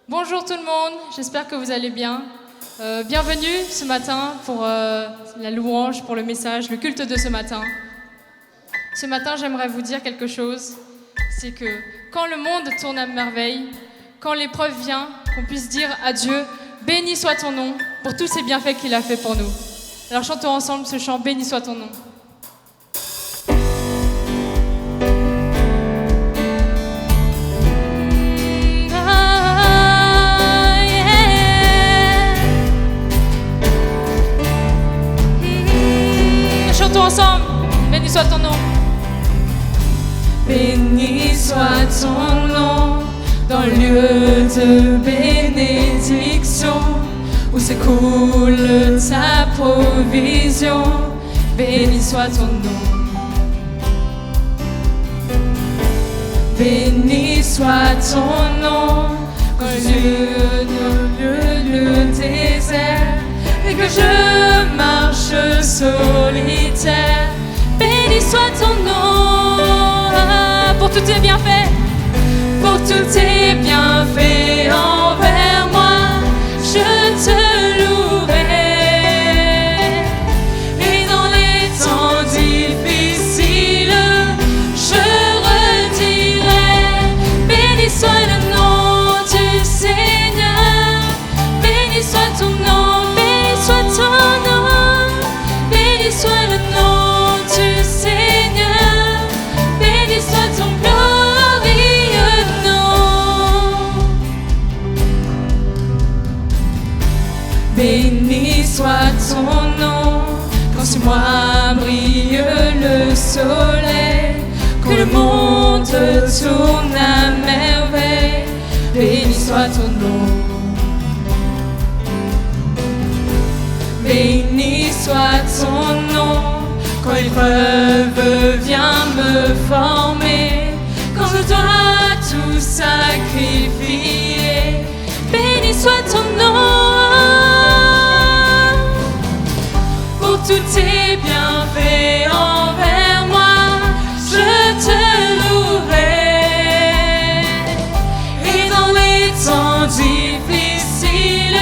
Bonjour tout le monde, j'espère que vous allez bien. Bienvenue ce matin pour la louange, pour le message, le culte de ce matin. Ce matin, j'aimerais vous dire quelque chose, c'est que quand le monde tourne à merveille, quand l'épreuve vient, qu'on puisse dire à Dieu, béni soit ton nom pour tous ces bienfaits qu'il a fait pour nous. Alors chantons ensemble ce chant, béni soit ton nom. Ensemble, béni soit ton nom. Béni soit ton nom dans le lieu de bénédiction où s'écoule ta provision. Béni soit ton nom. Béni soit ton nom dans le lieu désert et que je marche solitaire. Béni soit ton nom pour tous tes bienfaits, pour tous tes bienfaits envers moi. Je te louerai et dans les temps difficiles je redirai. Béni soit le nom du Seigneur. Béni soit ton nom. Soit le nom du Seigneur, béni soit ton glorieux nom. Béni soit ton nom, quand sur moi brille le soleil, quand le monde tourne à merveille. Béni soit ton nom. Béni soit ton nom, quand l'épreuve vient me former, quand je dois tout sacrifier. Béni soit ton nom, pour tous tes bienfaits envers moi. Je te louerai, et dans les temps difficiles,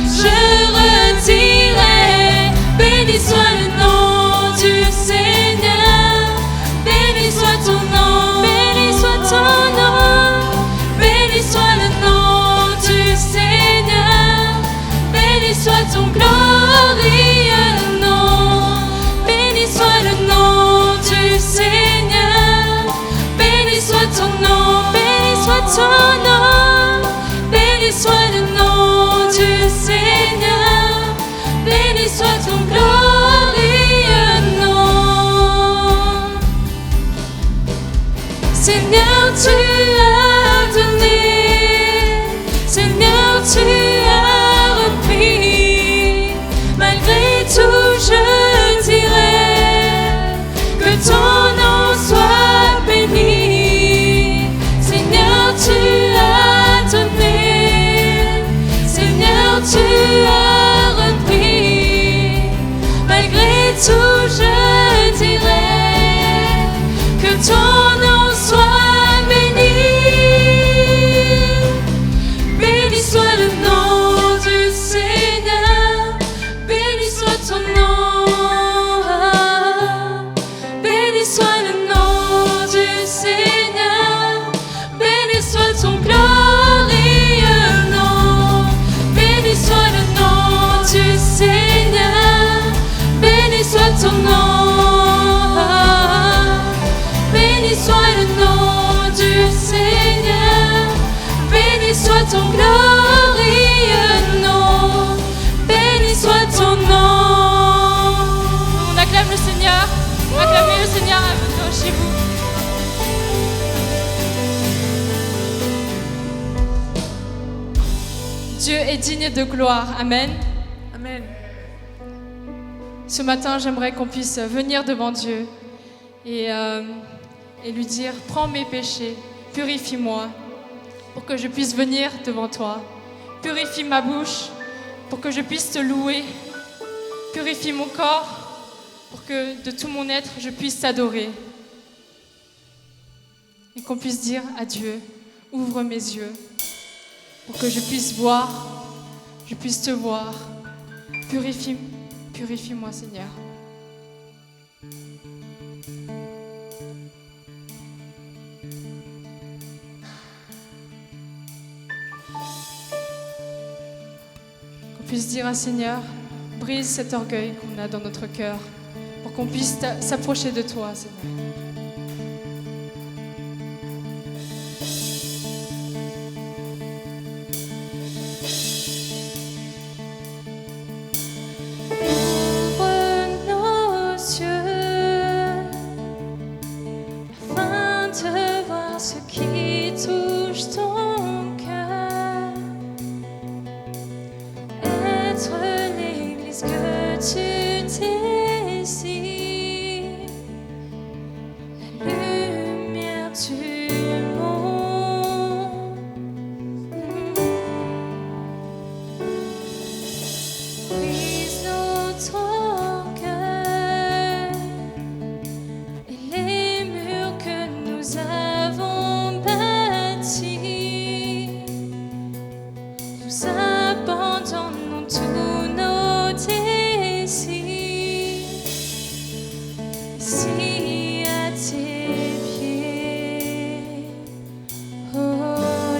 je redirai. Béni soit le nom du Seigneur. Béni soit ton nom. Béni soit ton nom. Béni soit le nom du Seigneur. Béni soit ton glorieux nom. Béni soit le nom du Seigneur. Béni soit ton nom. Béni soit ton nom. Béni soit le nom du Seigneur. Béni soit ton glorieux nom. Seigneur, tu as donné. Seigneur, tu as repris. Malgré tout, je dirai que ton nom soit béni. Seigneur, tu as donné. Seigneur, tu as repris. Malgré tout, je dirai que ton nom soit béni. Béni soit le nom du Seigneur. Béni soit ton nom. Béni soit le nom du Seigneur. Béni soit ton glorieux nom. Béni soit le nom du Seigneur. Béni soit ton nom. Béni soit le nom du Seigneur. Béni soit ton glorieux nom. Béni soit ton nom. on acclame le Seigneur, acclamez le Seigneur chez vous. Dieu est digne de gloire, amen. Amen. Ce matin, j'aimerais qu'on puisse venir devant Dieu et lui dire, prends mes péchés, purifie-moi, pour que je puisse venir devant toi. Purifie ma bouche, pour que je puisse te louer. Purifie mon corps, pour que de tout mon être, je puisse t'adorer. Et qu'on puisse dire à Dieu, ouvre mes yeux. pour que je puisse voir, je puisse te voir. Purifie-moi, Seigneur. Qu'on puisse dire à Seigneur, brise cet orgueil qu'on a dans notre cœur, pour qu'on puisse s'approcher de toi, Seigneur.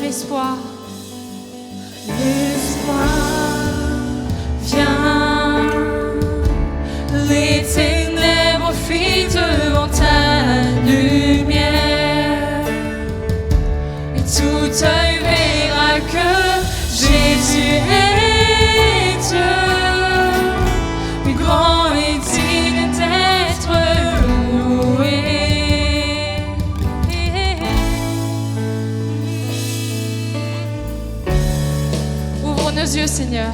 L'espoir, vient, les ténèbres fuient devant ta lumière, et tout œil verra que Jésus est Dieu, plus grand et digne d'être loué. nos yeux, Seigneur.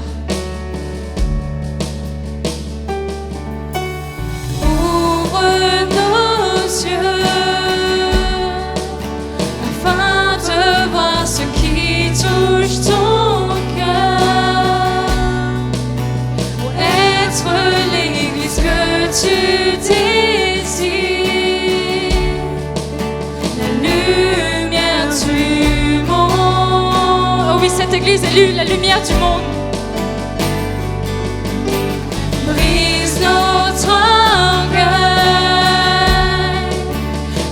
Ouvre nos yeux afin de voir ce qui touche ton cœur, pour être l'église que tu désires, la lumière du monde. Oh oui, cette église est la lumière du monde. Brise notre orgueil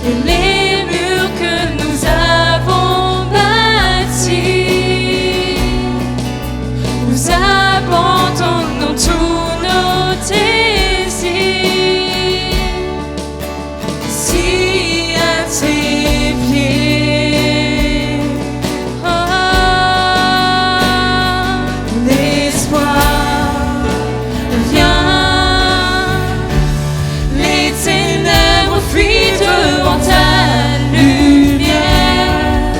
et les murs que nous avons bâtis. Nous abandonnons tous nos désirs ici à tes pieds. L'espoir vient, les ténèbres fuient devant ta lumière,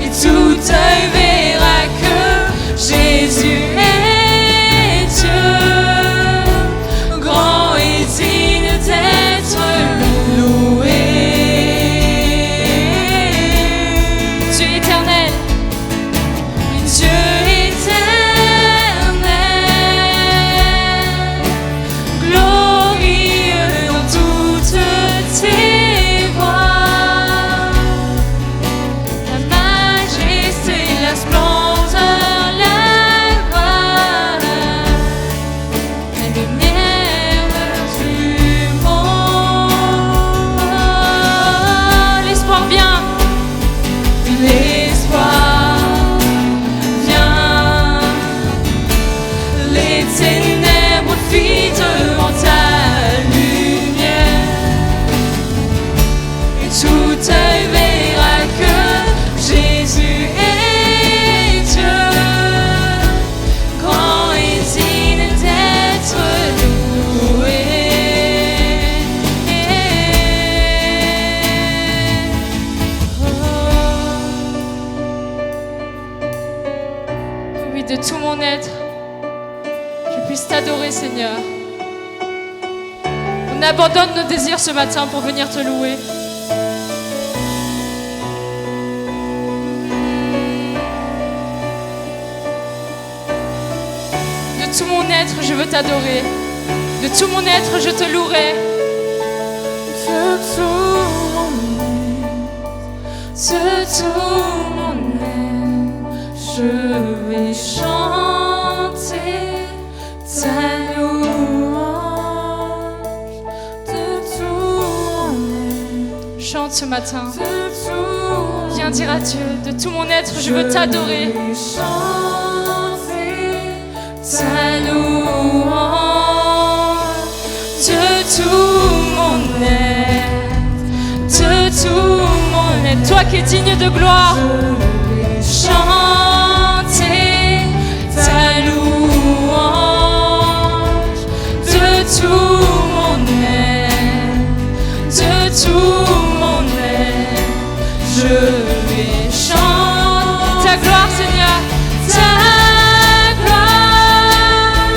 et tout œil verra que Jésus est Dieu, grand et digne d'être loué. Dieu éternel, Dieu éternel, glorieux dans toutes tes voies, la majesté, la splendeur, la gloire, la lumière du monde. l'espoir vient. L'espoir vient, les ténèbres fuient devant ta lumière, et tout œil verra que Jésus est Dieu, grand et digne d'être loué. Oui, de tout mon être, je puisse t'adorer, Seigneur. On abandonne nos désirs ce matin pour venir te louer. De tout mon être, je veux t'adorer. De tout mon être, je te louerai. De tout mon être, Je vais chanter ta louange de tout mon être. Chante ce matin. De tout Viens dire à Dieu, de tout mon être, je veux t'adorer. Je vais chanter ta louange de tout mon être, de tout mon être. Toi qui es digne de gloire. Je vais chanter ta louange de tout mon être, de tout mon être. Je vais chanter Ta gloire, Seigneur. ta gloire.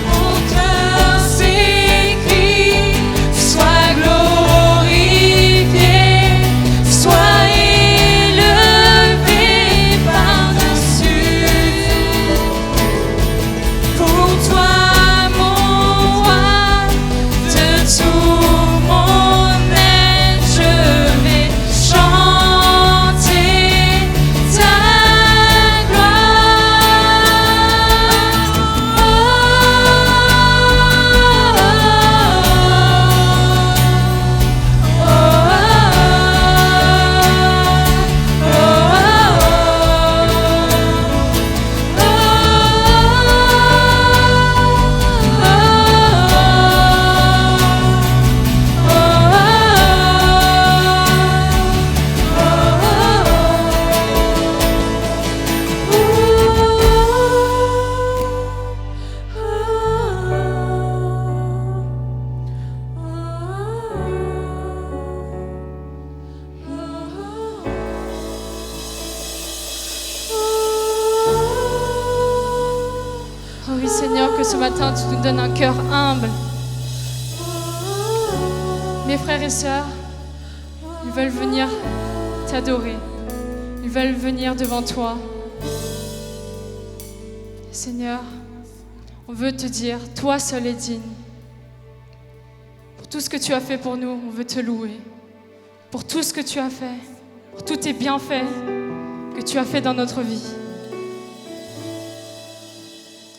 Mon cœur s'écrie, sois glorifié, sois élevé par-dessus. Pour toi, mon roi, de tout mon être, je vais chanter ta Oh oui, Seigneur, que ce matin, tu nous donnes un cœur humble. Mes frères et sœurs, ils veulent venir t'adorer. Ils veulent venir devant toi. Seigneur, on veut te dire, toi seul es digne. Pour tout ce que tu as fait pour nous, on veut te louer. Pour tout ce que tu as fait, pour tous tes bienfaits que tu as fait dans notre vie.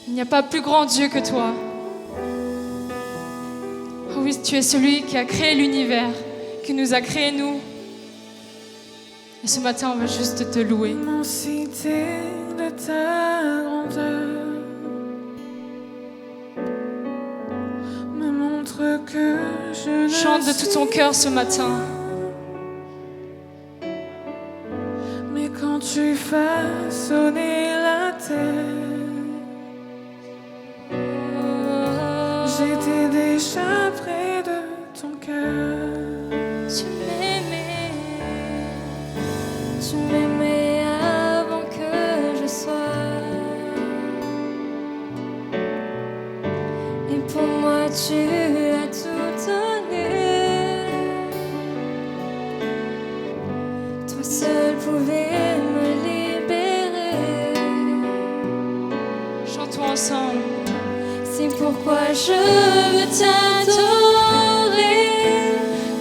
Il n'y a pas plus grand Dieu que toi. Oh oui, tu es celui qui a créé l'univers, qui nous a créés nous. Et ce matin, on veut juste te louer. Immensité de ta grandeur me montre que je ne Chante de tout ton cœur ce matin. Mais quand tu façonnais la terre, j'étais déjà près de ton cœur. Tu m'aimais avant que je sois. Et pour moi tu as tout donné. Toi seul pouvais me libérer. Chantons ensemble. C'est pourquoi je veux t'adorer.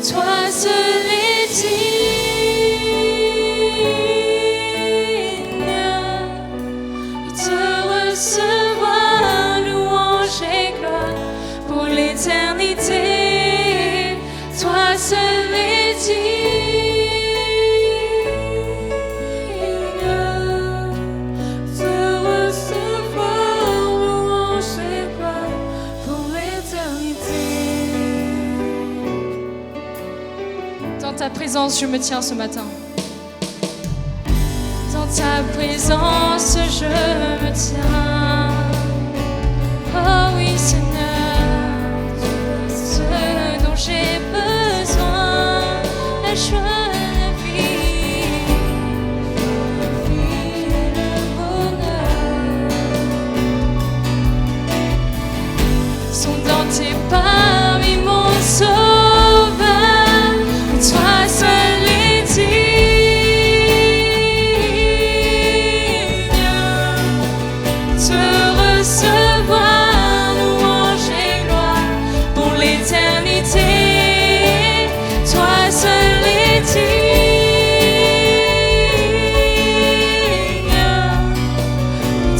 Toi seul es digne de te recevoir louange et gloire pour l'éternité. Toi seul es digne de recevoir louange et gloire pour l'éternité. Dans ta présence, je me tiens ce matin. Dans ta présence, je me tiens. Oh oui, Seigneur, tu es ce dont j'ai besoin, la joie, la vie, le bonheur sont dans tes pas, oui, mon sauveur, toi seul es digne de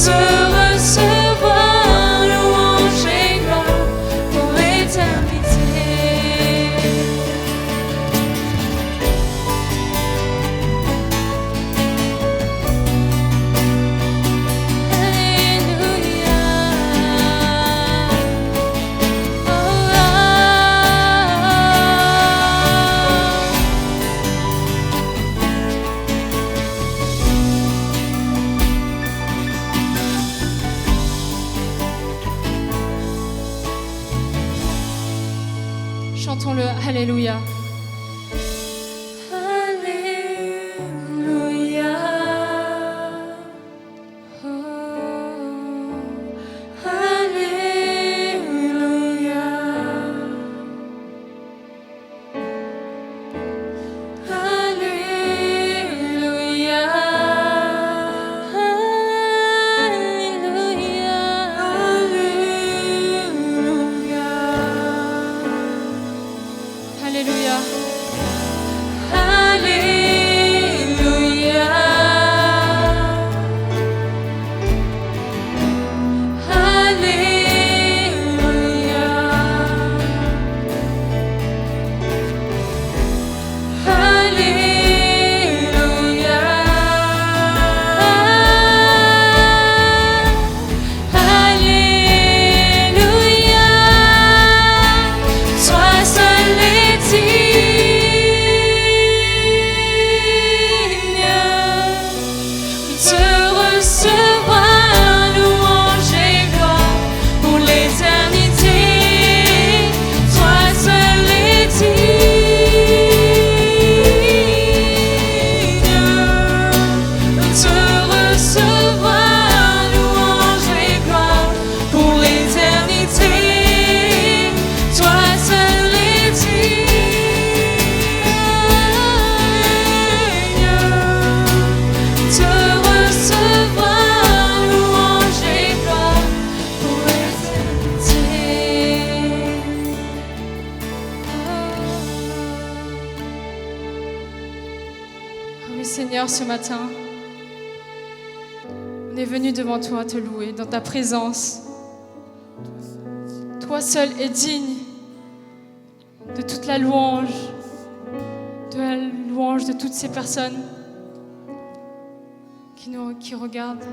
te recevoir, louange et gloire pour l'éternité. Chantons-le, Alléluia. Alléluia. Oh, Alléluia. Alléluia. Alléluia. Alléluia. Sois seul et Seigneur, ce matin, on est venu devant toi te louer dans ta présence. Toi seul es digne de toute la louange, de toutes ces personnes qui regardent.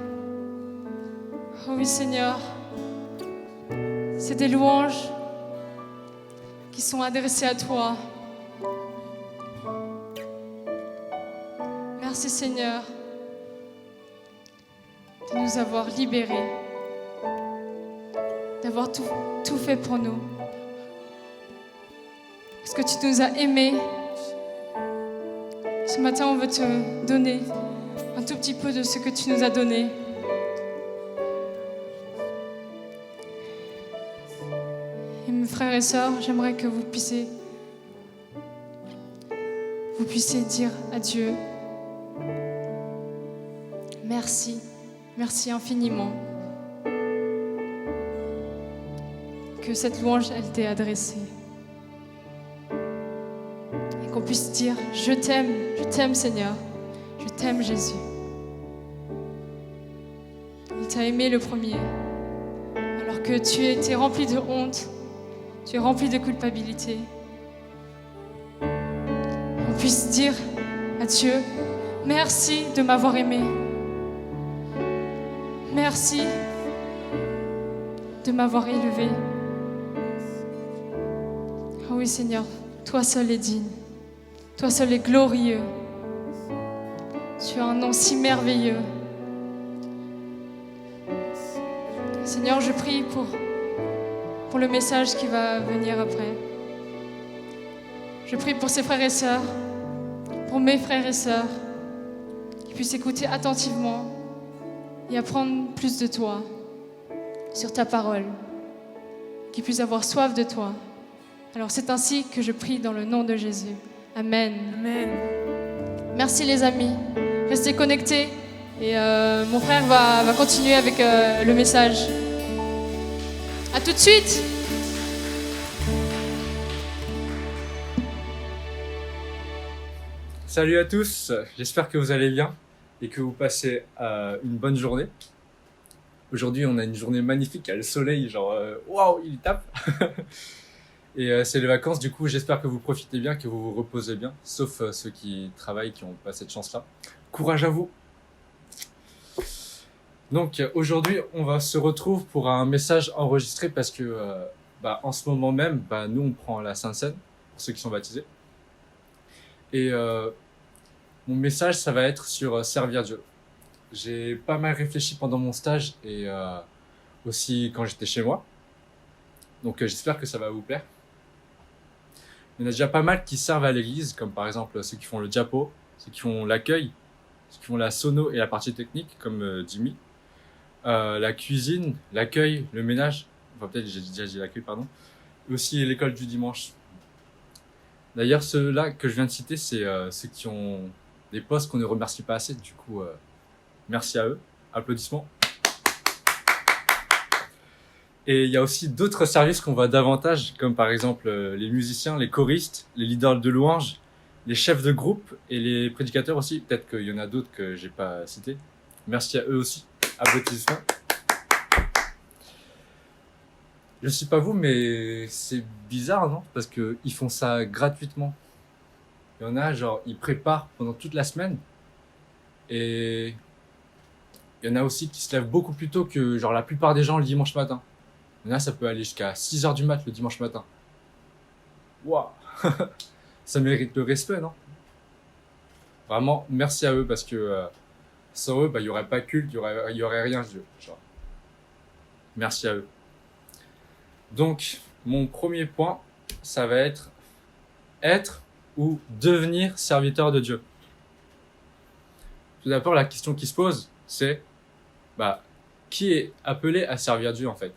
Oh oui, Seigneur, c'est des louanges qui sont adressées à toi. Merci Seigneur de nous avoir libérés, d'avoir tout fait pour nous. Parce que tu nous as aimés. Ce matin, on veut te donner un tout petit peu de ce que tu nous as donné. Et mes frères et sœurs, j'aimerais que vous puissiez dire à Dieu merci, merci infiniment que cette louange, elle t'est adressée. Et qu'on puisse dire, je t'aime Seigneur, je t'aime Jésus. Il t'a aimé le premier, alors que tu étais rempli de honte, tu es rempli de culpabilité. On puisse dire à Dieu, merci de m'avoir aimé. Merci de m'avoir élevé. Oh oui Seigneur, toi seul es digne, toi seul es glorieux. Tu as un nom si merveilleux. Seigneur, je prie pour le message qui va venir après. Je prie pour ces frères et sœurs, pour mes frères et sœurs, qui puissent écouter attentivement et apprendre plus de toi, sur ta parole, qui puissent avoir soif de toi. Alors c'est ainsi que je prie dans le nom de Jésus. Amen. Amen. Merci les amis. Restez connectés et mon frère va continuer avec le message. À tout de suite. Salut à tous, j'espère que vous allez bien et que vous passez une bonne journée. Aujourd'hui, on a une journée magnifique, il y a le soleil, genre, waouh, il tape. Et c'est les vacances, du coup, j'espère que vous profitez bien, que vous vous reposez bien, sauf ceux qui travaillent, qui n'ont pas cette chance-là. Courage à vous. Donc aujourd'hui, on va se retrouver pour un message enregistré parce que en ce moment même, nous on prend la Sainte Seine pour ceux qui sont baptisés. Et mon message, ça va être sur servir Dieu. J'ai pas mal réfléchi pendant mon stage et aussi quand j'étais chez moi. Donc j'espère que ça va vous plaire. Il y en a déjà pas mal qui servent à l'église, comme par exemple ceux qui font le diapo, ceux qui font l'accueil, ceux qui font la sono et la partie technique, comme Jimmy. La cuisine, l'accueil, le ménage, enfin peut-être j'ai déjà dit l'accueil, pardon, et aussi l'école du dimanche. D'ailleurs, ceux-là que je viens de citer, c'est ceux qui ont des postes qu'on ne remercie pas assez, du coup, merci à eux, applaudissements. Et il y a aussi d'autres services qu'on voit davantage, comme par exemple les musiciens, les choristes, les leaders de louanges, les chefs de groupe et les prédicateurs aussi. Peut-être qu'il y en a d'autres que j'ai pas cités. Merci à eux aussi. Applaudissements. Je sais pas vous, mais c'est bizarre, non? Parce que ils font ça gratuitement. Il y en a, genre, ils préparent pendant toute la semaine. Et il y en a aussi qui se lèvent beaucoup plus tôt que, genre, la plupart des gens le dimanche matin. Il y en a, ça peut aller jusqu'à 6h du mat le dimanche matin. Waouh! Ça mérite le respect, non? Vraiment, merci à eux parce que sans eux, il y aurait pas culte, il y aurait rien, Dieu. Genre. Merci à eux. Donc, mon premier point, ça va être ou devenir serviteur de Dieu. Tout d'abord, la question qui se pose, c'est qui est appelé à servir Dieu en fait?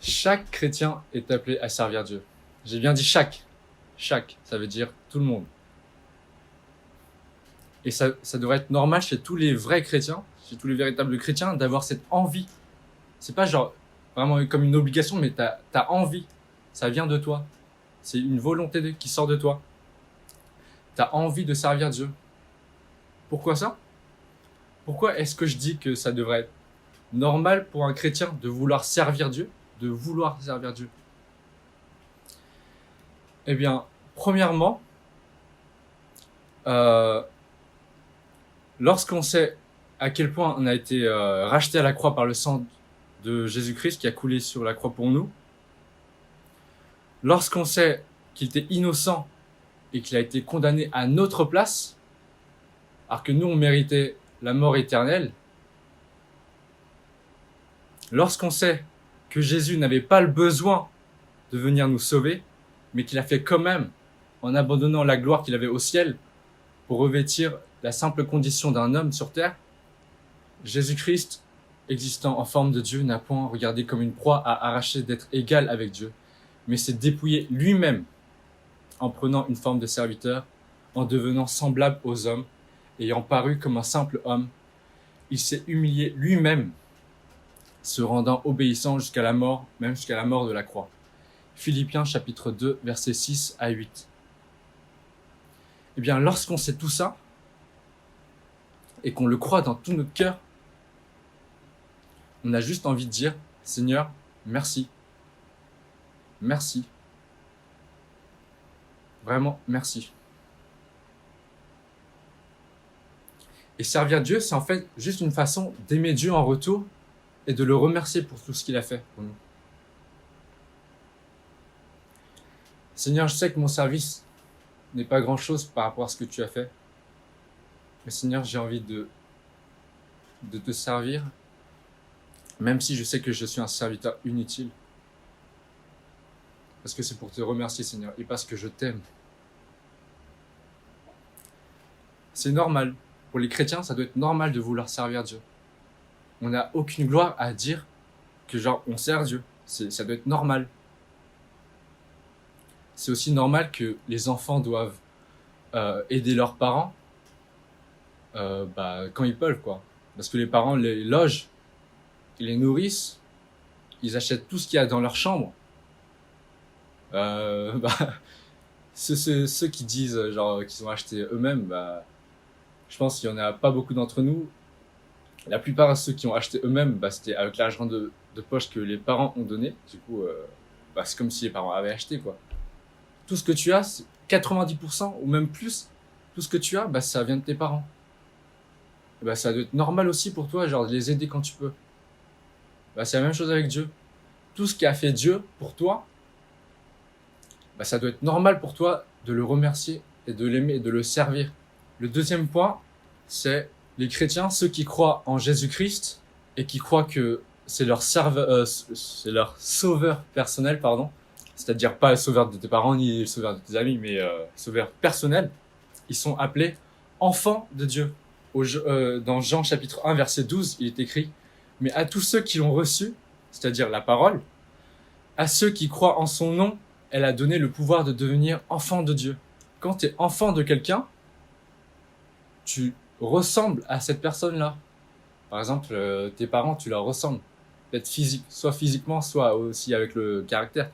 Chaque chrétien est appelé à servir Dieu. J'ai bien dit chaque. Chaque, ça veut dire tout le monde. Et ça devrait être normal chez tous les vrais chrétiens, chez tous les véritables chrétiens, d'avoir cette envie. C'est pas genre vraiment comme une obligation, mais t'as envie. Ça vient de toi. C'est une volonté qui sort de toi. T'as envie de servir Dieu. Pourquoi ça? Pourquoi est-ce que je dis que ça devrait être normal pour un chrétien de vouloir servir Dieu? De vouloir servir Dieu? Eh bien, premièrement, lorsqu'on sait à quel point on a été racheté à la croix par le sang de Jésus-Christ qui a coulé sur la croix pour nous, lorsqu'on sait qu'il était innocent et qu'il a été condamné à notre place, alors que nous on méritait la mort éternelle, lorsqu'on sait que Jésus n'avait pas le besoin de venir nous sauver, mais qu'il a fait quand même en abandonnant la gloire qu'il avait au ciel pour revêtir la simple condition d'un homme sur terre, Jésus-Christ, existant en forme de Dieu, n'a point regardé comme une proie à arracher d'être égal avec Dieu, mais s'est dépouillé lui-même en prenant une forme de serviteur, en devenant semblable aux hommes, ayant paru comme un simple homme. Il s'est humilié lui-même, se rendant obéissant jusqu'à la mort, même jusqu'à la mort de la croix. Philippiens chapitre 2, versets 6 à 8. Eh bien, lorsqu'on sait tout ça, et qu'on le croit dans tout notre cœur, on a juste envie de dire, Seigneur, merci. Merci. Vraiment, merci. Et servir Dieu, c'est en fait juste une façon d'aimer Dieu en retour et de le remercier pour tout ce qu'il a fait pour nous. Seigneur, je sais que mon service n'est pas grand-chose par rapport à ce que tu as fait. Mais Seigneur, j'ai envie de te servir, même si je sais que je suis un serviteur inutile. Parce que c'est pour te remercier, Seigneur, et parce que je t'aime. C'est normal. Pour les chrétiens, ça doit être normal de vouloir servir Dieu. On n'a aucune gloire à dire que genre on sert Dieu. Ça doit être normal. C'est aussi normal que les enfants doivent aider leurs parents quand ils peuvent, quoi. Parce que les parents les logent, ils les nourrissent, ils achètent tout ce qu'il y a dans leur chambre. Ceux qui disent genre qu'ils ont acheté eux-mêmes, je pense qu'il y en a pas beaucoup d'entre nous. La plupart de ceux qui ont acheté eux-mêmes, bah, c'était avec l'argent de poche que les parents ont donné. Du coup, bah, c'est comme si les parents avaient acheté, quoi. Tout ce que tu as, 90% ou même plus, tout ce que tu as, bah, ça vient de tes parents. Et bah, ça doit être normal aussi pour toi, genre de les aider quand tu peux. Bah, c'est la même chose avec Dieu. Tout ce qu'a fait Dieu pour toi, bah, ça doit être normal pour toi de le remercier et de l'aimer et de le servir. Le deuxième point, c'est les chrétiens, ceux qui croient en Jésus-Christ et qui croient que c'est leur sauveur personnel, pardon. C'est-à-dire pas le sauveur de tes parents ni le sauveur de tes amis, mais sauveur personnel. Ils sont appelés enfants de Dieu. Dans Jean chapitre 1, verset 12, il est écrit « Mais à tous ceux qui l'ont reçu, c'est-à-dire la parole, à ceux qui croient en son nom, elle a donné le pouvoir de devenir enfant de Dieu. » Quand tu es enfant de quelqu'un, tu ressembles à cette personne-là. Par exemple, tes parents, tu leur ressembles. Peut-être soit physiquement, soit aussi avec ton caractère.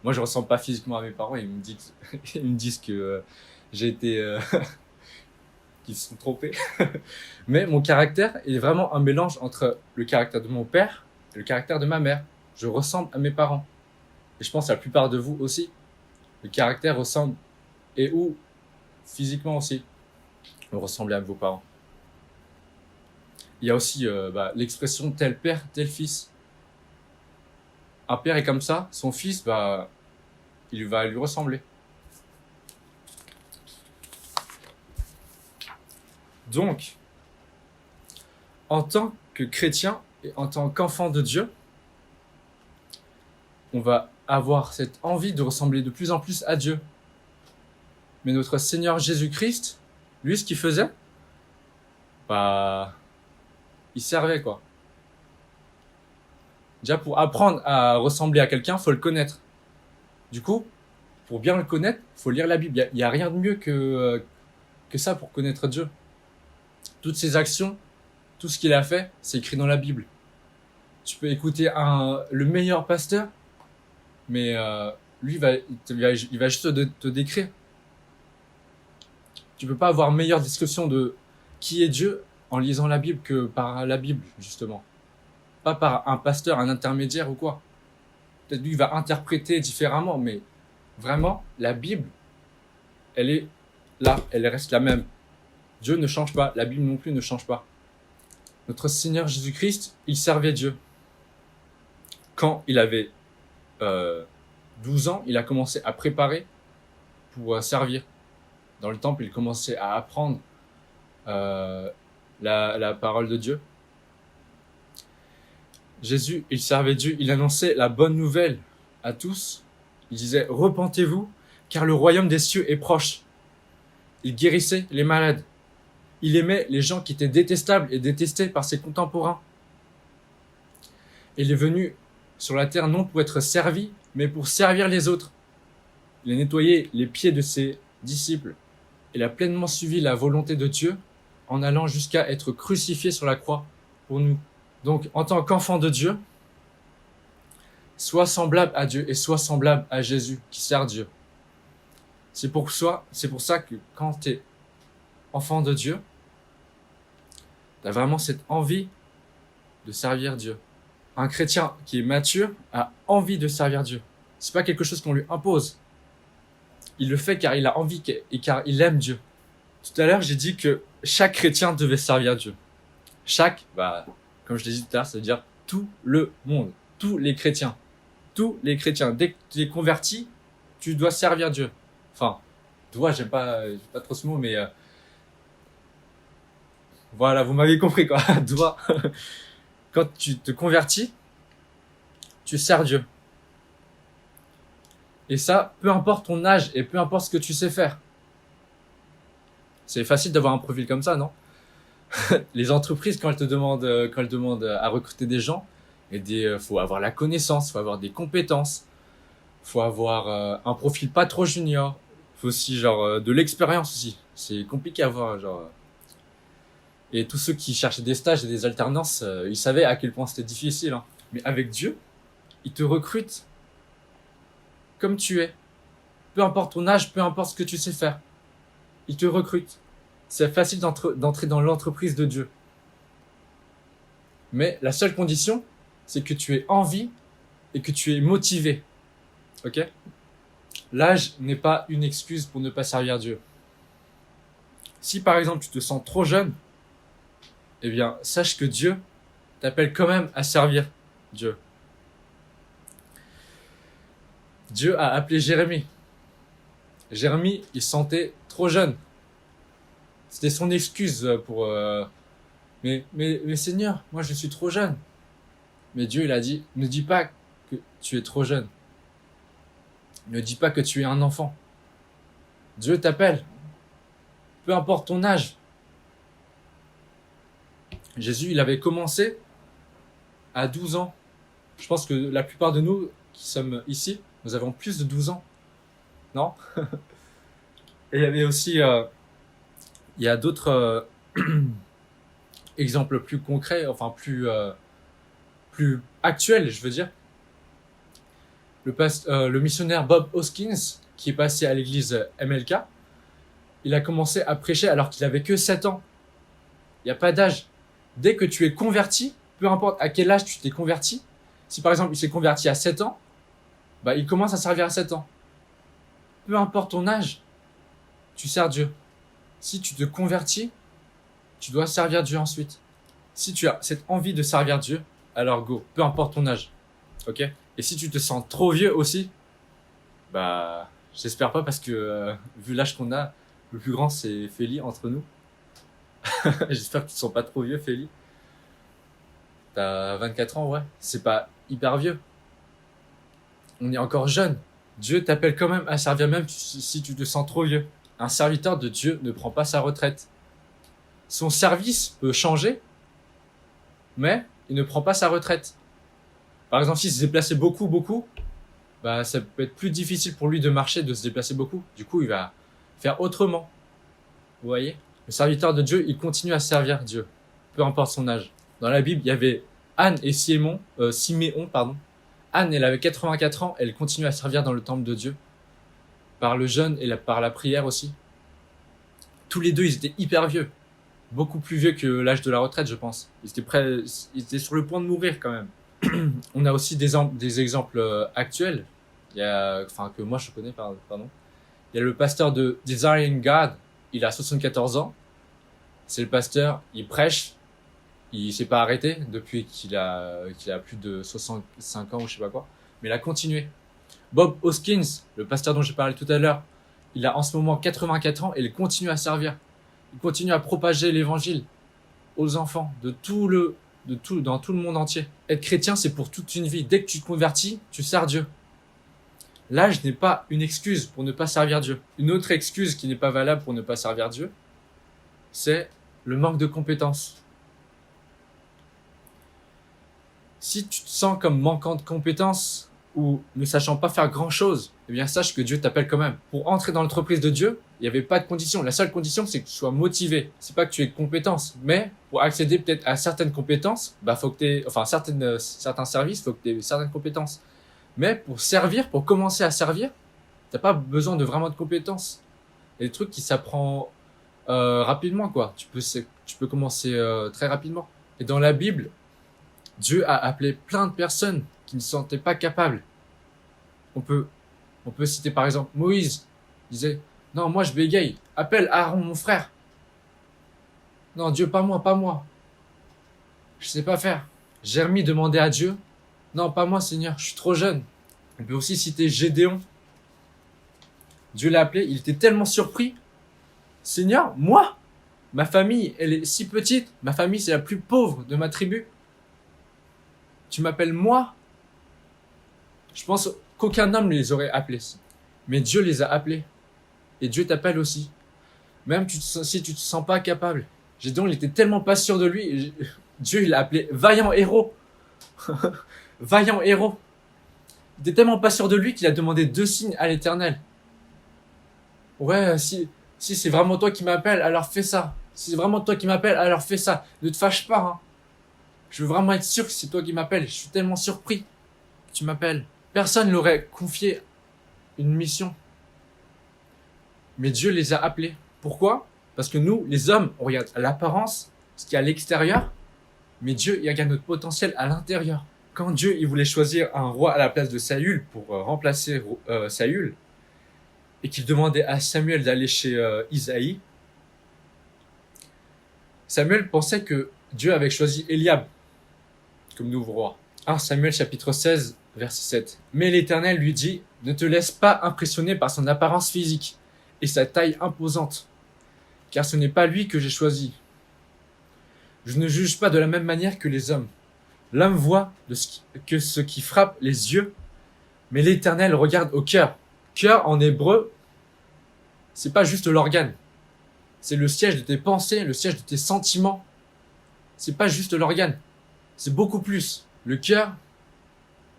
Moi, je ressemble pas physiquement à mes parents. Ils me disent que j'ai été... qu'ils se sont trompés. Mais mon caractère est vraiment un mélange entre le caractère de mon père et le caractère de ma mère. Je ressemble à mes parents. Et je pense à la plupart de vous aussi. Le caractère ressemble. Et ou physiquement aussi. Vous ressemblez à vos parents. Il y a aussi l'expression tel père, tel fils. Un père est comme ça, son fils, il va lui ressembler. Donc, en tant que chrétien et en tant qu'enfant de Dieu, on va avoir cette envie de ressembler de plus en plus à Dieu. Mais notre Seigneur Jésus-Christ, lui, ce qu'il faisait, il servait, quoi. Déjà, pour apprendre à ressembler à quelqu'un, faut le connaître. Du coup, pour bien le connaître, faut lire la Bible. Il y a rien de mieux que ça pour connaître Dieu. Toutes ses actions, tout ce qu'il a fait, c'est écrit dans la Bible. Tu peux écouter le meilleur pasteur, mais lui, il va juste te décrire. Tu peux pas avoir meilleure description de qui est Dieu en lisant la Bible que par la Bible, justement. Pas par un pasteur, un intermédiaire ou quoi. Peut-être lui, il va interpréter différemment, mais vraiment, la Bible, elle est là, elle reste la même. Dieu ne change pas, la Bible non plus ne change pas. Notre Seigneur Jésus-Christ, il servait Dieu. Quand il avait 12 ans, il a commencé à préparer pour servir. Dans le temple, il commençait à apprendre la parole de Dieu. Jésus, il servait Dieu, il annonçait la bonne nouvelle à tous. Il disait « Repentez-vous, car le royaume des cieux est proche. » Il guérissait les malades. Il aimait les gens qui étaient détestables et détestés par ses contemporains. Il est venu sur la terre non pour être servi, mais pour servir les autres. Il a nettoyé les pieds de ses disciples. Il a pleinement suivi la volonté de Dieu en allant jusqu'à être crucifié sur la croix pour nous. Donc, en tant qu'enfant de Dieu, sois semblable à Dieu et sois semblable à Jésus qui sert Dieu. C'est pour ça que quand tu es enfant de Dieu, tu as vraiment cette envie de servir Dieu. Un chrétien qui est mature a envie de servir Dieu. C'est pas quelque chose qu'on lui impose. Il le fait car il a envie et car il aime Dieu. Tout à l'heure, j'ai dit que chaque chrétien devait servir Dieu. Comme je l'ai dit tout à l'heure, ça veut dire tout le monde, tous les chrétiens. Tous les chrétiens. Dès que tu es converti, tu dois servir Dieu. Enfin, j'aime pas trop ce mot, mais voilà, vous m'avez compris, quoi. Dois. Quand tu te convertis, tu sers Dieu. Et ça, peu importe ton âge et peu importe ce que tu sais faire. C'est facile d'avoir un profil comme ça, non? Les entreprises, quand elles demandent à recruter des gens, faut avoir la connaissance, faut avoir des compétences, faut avoir un profil pas trop junior, faut aussi de l'expérience aussi. C'est compliqué à avoir Et tous ceux qui cherchaient des stages et des alternances, ils savaient à quel point c'était difficile. Hein. Mais avec Dieu, il te recrute comme tu es. Peu importe ton âge, peu importe ce que tu sais faire. Il te recrute. C'est facile d'entrer dans l'entreprise de Dieu. Mais la seule condition, c'est que tu aies envie et que tu es motivé. Ok? L'âge n'est pas une excuse pour ne pas servir Dieu. Si par exemple tu te sens trop jeune, eh bien sache que Dieu t'appelle quand même à servir Dieu. Dieu a appelé Jérémie. Jérémie, il se sentait trop jeune. C'était son excuse pour... Mais Seigneur, moi je suis trop jeune. Mais Dieu, il a dit, ne dis pas que tu es trop jeune. Ne dis pas que tu es un enfant. Dieu t'appelle. Peu importe ton âge. Jésus, il avait commencé à 12 ans. Je pense que la plupart de nous qui sommes ici, nous avons plus de 12 ans. Non? Et il y avait aussi... il y a d'autres exemples plus concrets, enfin plus actuels, je veux dire. Le missionnaire Bob Hoskins, qui est passé à l'église MLK, il a commencé à prêcher alors qu'il avait que 7 ans. Il n'y a pas d'âge. Dès que tu es converti, peu importe à quel âge tu t'es converti, si par exemple il s'est converti à 7 ans, bah il commence à servir à 7 ans. Peu importe ton âge, tu sers Dieu. Si tu te convertis, tu dois servir Dieu ensuite. Si tu as cette envie de servir Dieu, alors go, peu importe ton âge. Ok? Et si tu te sens trop vieux aussi, bah, j'espère pas parce que vu l'âge qu'on a, le plus grand c'est Féli entre nous. J'espère que tu te sens pas trop vieux, Féli. T'as 24 ans, ouais. C'est pas hyper vieux. On est encore jeune. Dieu t'appelle quand même à servir même si tu te sens trop vieux. Un serviteur de Dieu ne prend pas sa retraite. Son service peut changer, mais il ne prend pas sa retraite. Par exemple, s'il se déplaçait beaucoup, bah, ça peut être plus difficile pour lui de marcher, de se déplacer beaucoup. Du coup, il va faire autrement. Vous voyez? Le serviteur de Dieu, il continue à servir Dieu, peu importe son âge. Dans la Bible, il y avait Anne et Siméon. Anne, elle avait 84 ans, elle continue à servir dans le temple de Dieu. Par le jeûne et par la prière aussi. Tous les deux, ils étaient hyper vieux. Beaucoup plus vieux que l'âge de la retraite, je pense. Ils étaient sur le point de mourir quand même. On a aussi des exemples actuels. Que moi je connais, pardon. Il y a le pasteur de Desiring God. Il a 74 ans. C'est le pasteur, il prêche. Il s'est pas arrêté depuis qu'il a plus de 65 ans ou je sais pas quoi. Mais il a continué. Bob Hoskins, le pasteur dont j'ai parlé tout à l'heure, il a en ce moment 84 ans et il continue à servir. Il continue à propager l'évangile aux enfants dans tout le monde entier. Être chrétien, c'est pour toute une vie. Dès que tu te convertis, tu sers Dieu. L'âge n'est pas une excuse pour ne pas servir Dieu. Une autre excuse qui n'est pas valable pour ne pas servir Dieu, c'est le manque de compétences. Si tu te sens comme manquant de compétences ou ne sachant pas faire grand-chose, eh bien sache que Dieu t'appelle quand même. Pour entrer dans l'entreprise de Dieu, il n'y avait pas de condition. La seule condition, c'est que tu sois motivé. C'est pas que tu aies compétences, mais pour accéder peut-être à certaines compétences, bah faut que t'aies, certains services, faut que tu aies certaines compétences. Mais pour servir, pour commencer à servir, t'as pas besoin de vraiment de compétences. Il y a des trucs qui s'apprend rapidement, quoi. Tu peux commencer très rapidement. Et dans la Bible, Dieu a appelé plein de personnes qui ne se sentaient pas capables. On peut citer par exemple Moïse. Il disait, non, moi je bégaye. Appelle Aaron, mon frère. Non, Dieu, pas moi. Je sais pas faire. Jérémie demandait à Dieu, non, pas moi, Seigneur, je suis trop jeune. On peut aussi citer Gédéon. Dieu l'a appelé, il était tellement surpris. Seigneur, moi, ma famille, elle est si petite. Ma famille, c'est la plus pauvre de ma tribu. Tu m'appelles moi? Je pense qu'aucun homme ne les aurait appelés. Mais Dieu les a appelés. Et Dieu t'appelle aussi. Même si tu te sens pas capable. Gédéon, il était tellement pas sûr de lui. Dieu, il l'a appelé vaillant héros. Vaillant héros. Il était tellement pas sûr de lui qu'il a demandé 2 signes à l'Éternel. Ouais, si c'est vraiment toi qui m'appelles, alors fais ça. Si c'est vraiment toi qui m'appelles, alors fais ça. Ne te fâche pas, hein. Je veux vraiment être sûr que c'est toi qui m'appelles. Je suis tellement surpris que tu m'appelles. Personne n'aurait confié une mission. Mais Dieu les a appelés. Pourquoi? Parce que nous, les hommes, on regarde l'apparence, ce qui est à l'extérieur, mais Dieu, il regarde notre potentiel à l'intérieur. Quand Dieu, il voulait choisir un roi à la place de Saül pour remplacer Saül, et qu'il demandait à Samuel d'aller chez Isaïe, Samuel pensait que Dieu avait choisi Eliab comme nouveau roi. 1 Samuel chapitre 16, verset 7. Mais l'Éternel lui dit, ne te laisse pas impressionner par son apparence physique et sa taille imposante, car ce n'est pas lui que j'ai choisi. Je ne juge pas de la même manière que les hommes. L'homme voit que ce qui frappe les yeux, mais l'Éternel regarde au cœur. Cœur en hébreu, c'est pas juste l'organe. C'est le siège de tes pensées, le siège de tes sentiments. C'est pas juste l'organe. C'est beaucoup plus. Le cœur,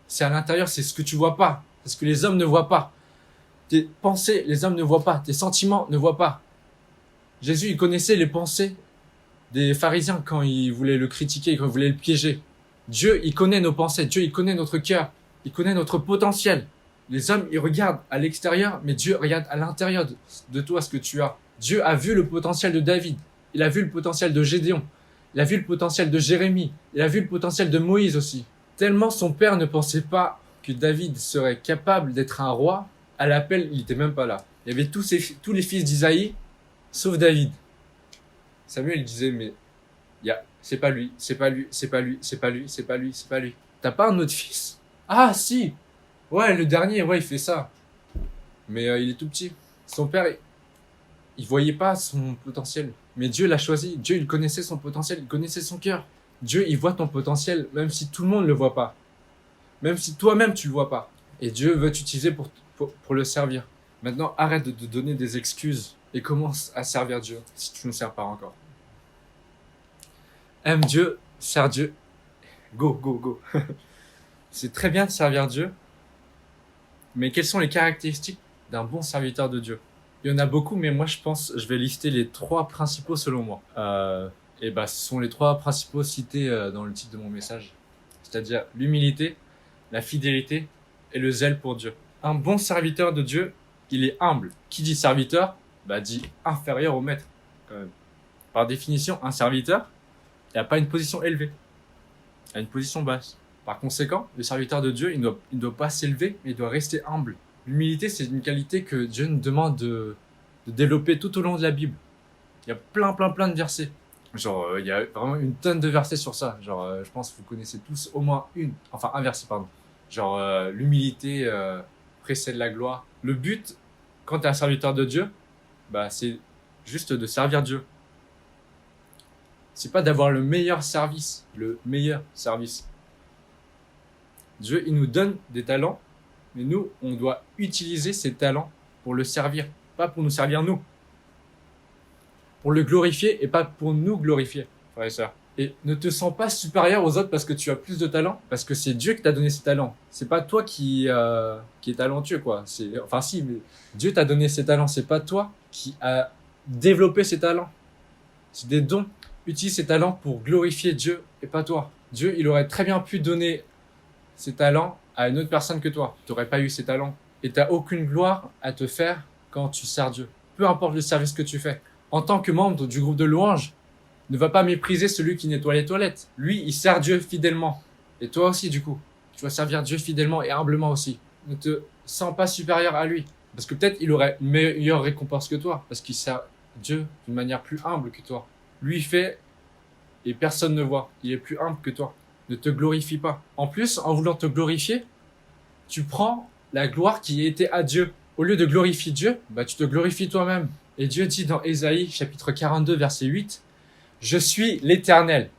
c'est à l'intérieur, c'est ce que tu vois pas. C'est ce que les hommes ne voient pas. Tes pensées, les hommes ne voient pas. Tes sentiments ne voient pas. Jésus, il connaissait les pensées des pharisiens quand ils voulaient le critiquer, quand ils voulaient le piéger. Dieu, il connaît nos pensées. Dieu, il connaît notre cœur. Il connaît notre potentiel. Les hommes, ils regardent à l'extérieur, mais Dieu regarde à l'intérieur de toi ce que tu as. Dieu a vu le potentiel de David. Il a vu le potentiel de Gédéon. Il a vu le potentiel de Jérémie. Il a vu le potentiel de Moïse aussi. Tellement son père ne pensait pas que David serait capable d'être un roi, à l'appel, il n'était même pas là. Il y avait tous les fils d'Isaïe, sauf David. Samuel il disait, mais c'est pas lui, c'est pas lui, c'est pas lui, c'est pas lui, c'est pas lui, c'est pas lui. T'as pas un autre fils? Ah si, ouais, le dernier, ouais, il fait ça. Mais il est tout petit. Son père, il voyait pas son potentiel. Mais Dieu l'a choisi. Dieu, il connaissait son potentiel, il connaissait son cœur. Dieu, il voit ton potentiel, même si tout le monde ne le voit pas. Même si toi-même, tu le vois pas. Et Dieu veut t'utiliser pour le servir. Maintenant, arrête de te donner des excuses et commence à servir Dieu, si tu ne sers pas encore. Aime Dieu, sers Dieu. Go, go, go. C'est très bien de servir Dieu, mais quelles sont les caractéristiques d'un bon serviteur de Dieu? Il y en a beaucoup, mais moi je vais lister les 3 principaux selon moi. Ce sont les 3 principaux cités dans le titre de mon message. C'est-à-dire l'humilité, la fidélité et le zèle pour Dieu. Un bon serviteur de Dieu, il est humble. Qui dit serviteur, dit inférieur au maître, quand même. Par définition, un serviteur, il n'a pas une position élevée. Il a une position basse. Par conséquent, le serviteur de Dieu, il ne doit pas s'élever, mais il doit rester humble. L'humilité, c'est une qualité que Dieu nous demande de développer tout au long de la Bible. Il y a plein de versets. Il y a vraiment une tonne de versets sur ça. Je pense que vous connaissez tous au moins un verset, pardon. L'humilité précède la gloire. Le but, quand tu es un serviteur de Dieu, c'est juste de servir Dieu. C'est pas d'avoir le meilleur service. Dieu, il nous donne des talents, mais nous, on doit utiliser ces talents pour le servir, pas pour nous servir nous. Pour le glorifier et pas pour nous glorifier, frères et sœurs. Et ne te sens pas supérieur aux autres parce que tu as plus de talent, parce que c'est Dieu qui t'a donné ces talents. C'est pas toi qui est talentueux, quoi. Mais Dieu t'a donné ces talents, c'est pas toi qui a développé ces talents. C'est des dons. Utilise ces talents pour glorifier Dieu et pas toi. Dieu, il aurait très bien pu donner ces talents à une autre personne que toi. Tu n'aurais pas eu ces talents. Et tu n'as aucune gloire à te faire quand tu sers Dieu. Peu importe le service que tu fais. En tant que membre du groupe de louanges, ne va pas mépriser celui qui nettoie les toilettes. Lui, il sert Dieu fidèlement. Et toi aussi, du coup. Tu vas servir Dieu fidèlement et humblement aussi. Ne te sens pas supérieur à lui. Parce que peut-être il aurait une meilleure récompense que toi. Parce qu'il sert Dieu d'une manière plus humble que toi. Lui fait et personne ne voit. Il est plus humble que toi. Ne te glorifie pas. En plus, en voulant te glorifier, tu prends la gloire qui était à Dieu. Au lieu de glorifier Dieu, tu te glorifies toi-même. Et Dieu dit dans Ésaïe, chapitre 42, verset 8, « Je suis l'Éternel,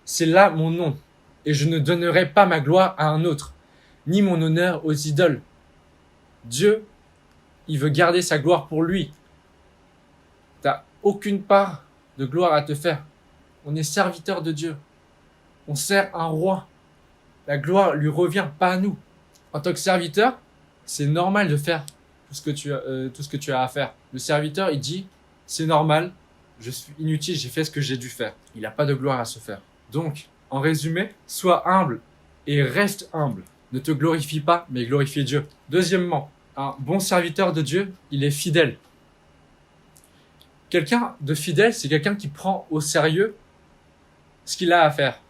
c'est là mon nom, et je ne donnerai pas ma gloire à un autre, ni mon honneur aux idoles. » Dieu, il veut garder sa gloire pour lui. T'as aucune part de gloire à te faire. On est serviteur de Dieu. On sert un roi. La gloire lui revient, pas à nous. En tant que serviteur, c'est normal de faire tout ce que tu as à faire. Le serviteur, il dit, c'est normal, je suis inutile, j'ai fait ce que j'ai dû faire. Il n'a pas de gloire à se faire. Donc, en résumé, sois humble et reste humble. Ne te glorifie pas, mais glorifie Dieu. Deuxièmement, un bon serviteur de Dieu, il est fidèle. Quelqu'un de fidèle, c'est quelqu'un qui prend au sérieux ce qu'il a à faire.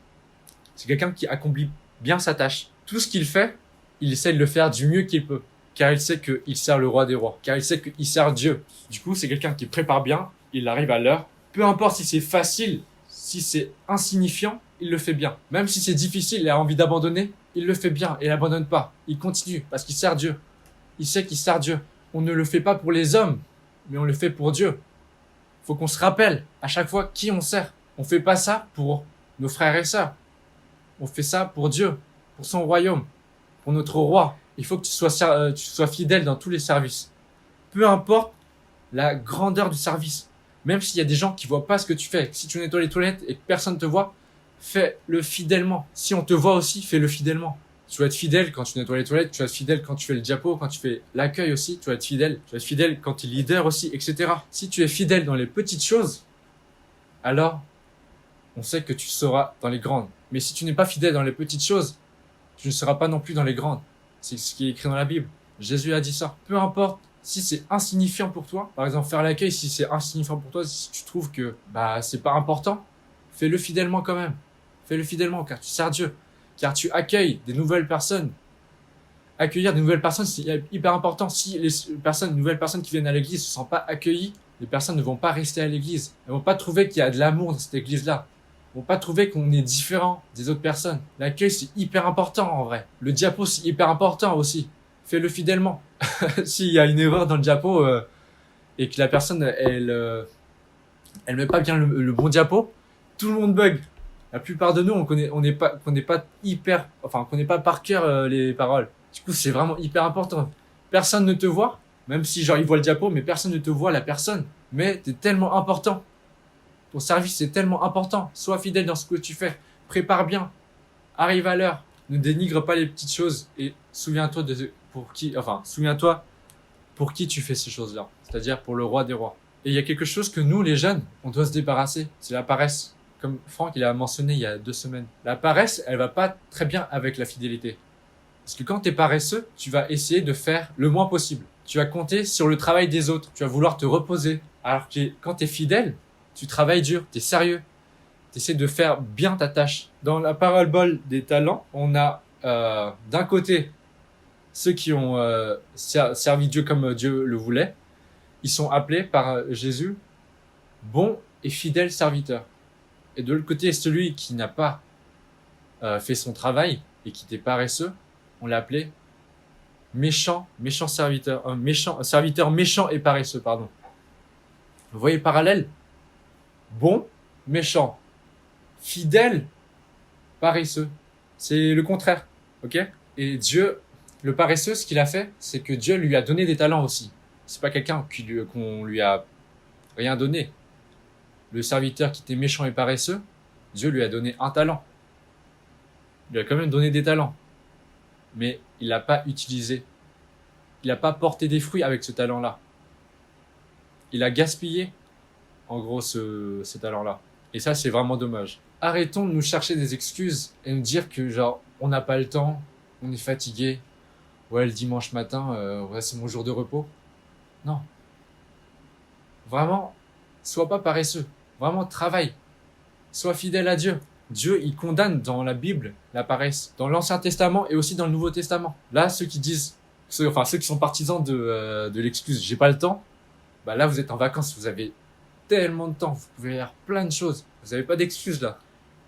C'est quelqu'un qui accomplit bien sa tâche. Tout ce qu'il fait, il essaie de le faire du mieux qu'il peut. Car il sait qu'il sert le roi des rois. Car il sait qu'il sert Dieu. Du coup, c'est quelqu'un qui prépare bien, il arrive à l'heure. Peu importe si c'est facile, si c'est insignifiant, il le fait bien. Même si c'est difficile et a envie d'abandonner, il le fait bien et n'abandonne pas. Il continue parce qu'il sert Dieu. Il sait qu'il sert Dieu. On ne le fait pas pour les hommes, mais on le fait pour Dieu. Faut qu'on se rappelle à chaque fois qui on sert. On fait pas ça pour nos frères et sœurs. On fait ça pour Dieu, pour son royaume, pour notre roi. Il faut que tu sois fidèle dans tous les services. Peu importe la grandeur du service. Même s'il y a des gens qui voient pas ce que tu fais. Si tu nettoies les toilettes et que personne te voit, fais-le fidèlement. Si on te voit aussi, fais-le fidèlement. Tu vas être fidèle quand tu nettoies les toilettes, tu vas être fidèle quand tu fais le diapo, quand tu fais l'accueil aussi, tu vas être fidèle. Tu vas être fidèle quand tu es leader aussi, etc. Si tu es fidèle dans les petites choses, alors on sait que tu seras dans les grandes. Mais si tu n'es pas fidèle dans les petites choses, tu ne seras pas non plus dans les grandes. C'est ce qui est écrit dans la Bible. Jésus a dit ça. Peu importe si c'est insignifiant pour toi, par exemple faire l'accueil, si c'est insignifiant pour toi, si tu trouves que c'est pas important, fais-le fidèlement quand même. Fais-le fidèlement car tu sers Dieu. Car tu accueilles des nouvelles personnes. Accueillir des nouvelles personnes, c'est hyper important. Si les nouvelles personnes qui viennent à l'église ne se sentent pas accueillies, les personnes ne vont pas rester à l'église. Elles vont pas trouver qu'il y a de l'amour dans cette église-là. Elles vont pas trouver qu'on est différent des autres personnes. L'accueil, c'est hyper important en vrai. Le diapo, c'est hyper important aussi. Fais-le fidèlement. S'il y a une erreur dans le diapo et que la personne, elle met pas bien le bon diapo, tout le monde bug. La plupart de nous, on connaît pas par cœur les paroles. Du coup, c'est vraiment hyper important. Personne ne te voit, même si genre ils voient le diapo, mais personne ne te voit la personne. Mais t'es tellement important. Ton service c'est tellement important. Sois fidèle dans ce que tu fais. Prépare bien. Arrive à l'heure. Ne dénigre pas les petites choses et souviens-toi pour qui tu fais ces choses-là. C'est-à-dire pour le roi des rois. Et il y a quelque chose que nous, les jeunes, on doit se débarrasser. C'est la paresse. Comme Franck il a mentionné il y a 2 semaines. La paresse, elle va pas très bien avec la fidélité. Parce que quand t'es paresseux, tu vas essayer de faire le moins possible. Tu vas compter sur le travail des autres. Tu vas vouloir te reposer. Alors que quand t'es fidèle, tu travailles dur, t'es sérieux. T'essaies de faire bien ta tâche. Dans la parabole des talents, on a d'un côté ceux qui ont servi Dieu comme Dieu le voulait. Ils sont appelés par Jésus bons et fidèles serviteurs. Et de l'autre côté, celui qui n'a pas fait son travail et qui était paresseux, on l'a appelé serviteur méchant et paresseux, pardon. Vous voyez le parallèle? Bon, méchant, fidèle, paresseux. C'est le contraire, ok? Et Dieu, le paresseux, ce qu'il a fait, c'est que Dieu lui a donné des talents aussi. C'est pas quelqu'un qu'on lui a rien donné. Le serviteur qui était méchant et paresseux, Dieu lui a donné un talent. Il lui a quand même donné des talents. Mais il l'a pas utilisé. Il n'a pas porté des fruits avec ce talent-là. Il a gaspillé, en gros, ce talent-là. Et ça, c'est vraiment dommage. Arrêtons de nous chercher des excuses et nous dire que, genre, on n'a pas le temps, on est fatigué. Ouais, le dimanche matin, c'est mon jour de repos. Non. Vraiment, sois pas paresseux. Vraiment, travaille. Sois fidèle à Dieu. Dieu, il condamne dans la Bible la paresse. Dans l'Ancien Testament et aussi dans le Nouveau Testament. Là, ceux qui sont partisans de l'excuse « j'ai pas le temps », là, vous êtes en vacances, vous avez tellement de temps, vous pouvez faire plein de choses. Vous n'avez pas d'excuses là.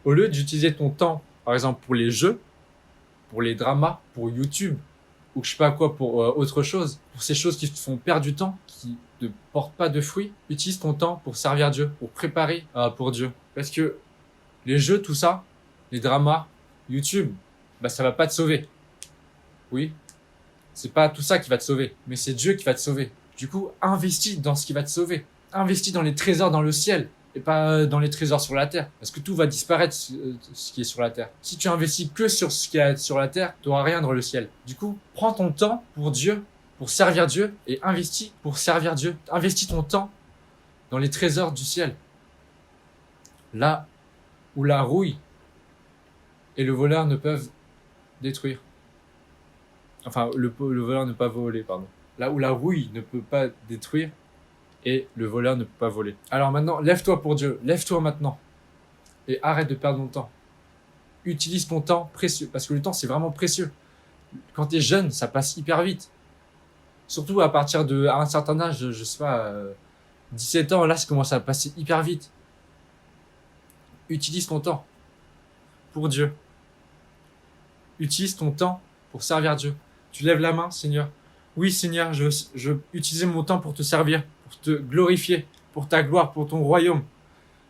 Au lieu d'utiliser ton temps, par exemple, pour les jeux, pour les dramas, pour YouTube, ou je sais pas quoi, pour autre chose, pour ces choses qui te font perdre du temps, qui ne portent pas de fruits, utilise ton temps pour servir Dieu, pour préparer pour Dieu. Parce que les jeux, tout ça, les dramas, YouTube, ça va pas te sauver. Oui, c'est pas tout ça qui va te sauver, mais c'est Dieu qui va te sauver. Du coup, investis dans ce qui va te sauver. Investis dans les trésors dans le ciel et pas dans les trésors sur la terre. Parce que tout va disparaître, ce qui est sur la terre. Si tu investis que sur ce qui est sur la terre, tu n'auras rien dans le ciel. Du coup, prends ton temps pour Dieu, pour servir Dieu et investis pour servir Dieu. Investis ton temps dans les trésors du ciel. Là où la rouille et le voleur ne peuvent détruire. Enfin, le voleur ne peut pas voler, pardon. Là où la rouille ne peut pas détruire et le voleur ne peut pas voler. Alors maintenant, lève-toi pour Dieu. Lève-toi maintenant. Et arrête de perdre ton temps. Utilise ton temps précieux, parce que le temps, c'est vraiment précieux. Quand tu es jeune, ça passe hyper vite. Surtout à partir à un certain âge, je sais pas, 17 ans, là, ça commence à passer hyper vite. Utilise ton temps pour Dieu. Utilise ton temps pour servir Dieu. Tu lèves la main, Seigneur. Oui, Seigneur, je veux utiliser mon temps pour te servir, pour te glorifier, pour ta gloire, pour ton royaume.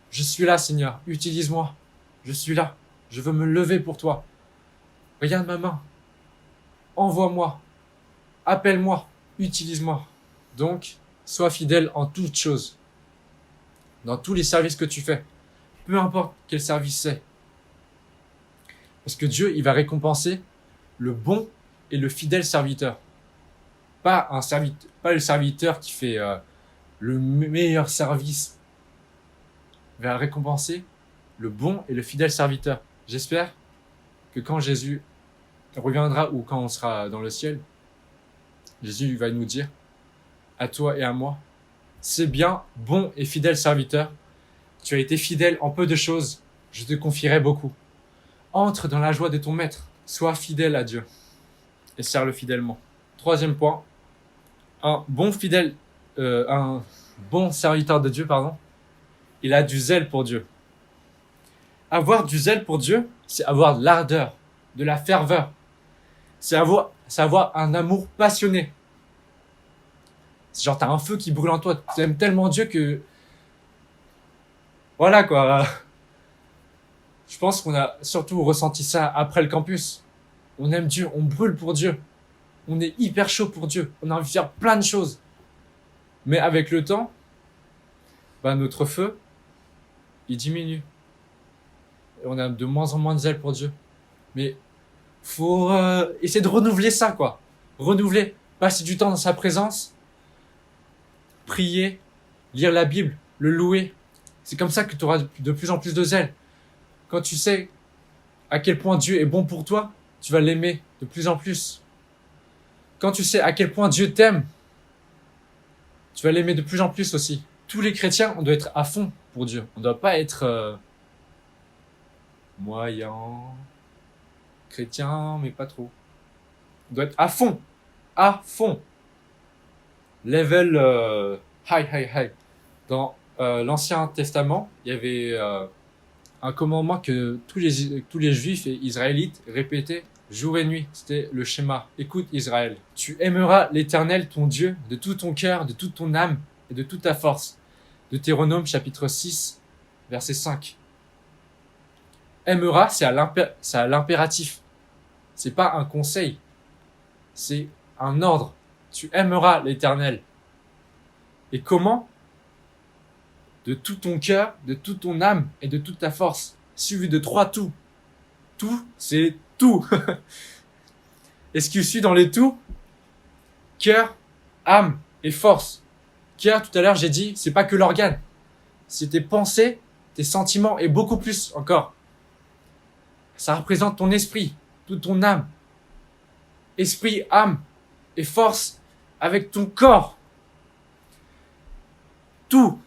Je suis là, Seigneur. Utilise-moi. Je suis là. Je veux me lever pour toi. Regarde ma main. Envoie-moi. Appelle-moi. Utilise-moi. Donc, sois fidèle en toutes choses. Dans tous les services que tu fais. Peu importe quel service c'est. Parce que Dieu, il va récompenser le bon et le fidèle serviteur. Pas le serviteur qui fait le meilleur service. Il va récompenser le bon et le fidèle serviteur. J'espère que quand Jésus reviendra ou quand on sera dans le ciel, Jésus va nous dire, à toi et à moi, c'est bien, bon et fidèle serviteur, tu as été fidèle en peu de choses, je te confierai beaucoup. Entre dans la joie de ton maître, sois fidèle à Dieu et sers-le fidèlement. Troisième point, un bon serviteur de Dieu, il a du zèle pour Dieu. Avoir du zèle pour Dieu, c'est avoir de l'ardeur, de la ferveur. C'est avoir un amour passionné. C'est genre, t'as un feu qui brûle en toi. Tu aimes tellement Dieu que... Voilà quoi. Je pense qu'on a surtout ressenti ça après le campus. On aime Dieu, on brûle pour Dieu. On est hyper chaud pour Dieu. On a envie de faire plein de choses. Mais avec le temps, notre feu, il diminue. Et on a de moins en moins de zèle pour Dieu. Mais faut essayer de renouveler ça, quoi. Renouveler, passer du temps dans sa présence, prier, lire la Bible, le louer. C'est comme ça que tu auras de plus en plus de zèle. Quand tu sais à quel point Dieu est bon pour toi, tu vas l'aimer de plus en plus. Quand tu sais à quel point Dieu t'aime, tu vas l'aimer de plus en plus aussi. Tous les chrétiens, on doit être à fond pour Dieu. On ne doit pas être moyen, chrétien, mais pas trop. On doit être à fond. À fond. Level high. Dans l'Ancien Testament, il y avait un commandement que tous les Juifs et Israélites répétaient jour et nuit. C'était le schéma. Écoute Israël, tu aimeras l'Éternel ton Dieu de tout ton cœur, de toute ton âme et de toute ta force. Deutéronome chapitre 6, verset 5. Aimeras, c'est à l'impératif. C'est pas un conseil. C'est un ordre. Tu aimeras l'Éternel. Et comment? De tout ton cœur, de toute ton âme et de toute ta force. Suivi de 3 tout. Tout, c'est tout. Et ce qui suit dans les tout? Cœur, âme et force. Cœur, tout à l'heure, j'ai dit, c'est pas que l'organe. C'est tes pensées, tes sentiments et beaucoup plus encore. Ça représente ton esprit, toute ton âme. Esprit, âme et force avec ton corps. Tout,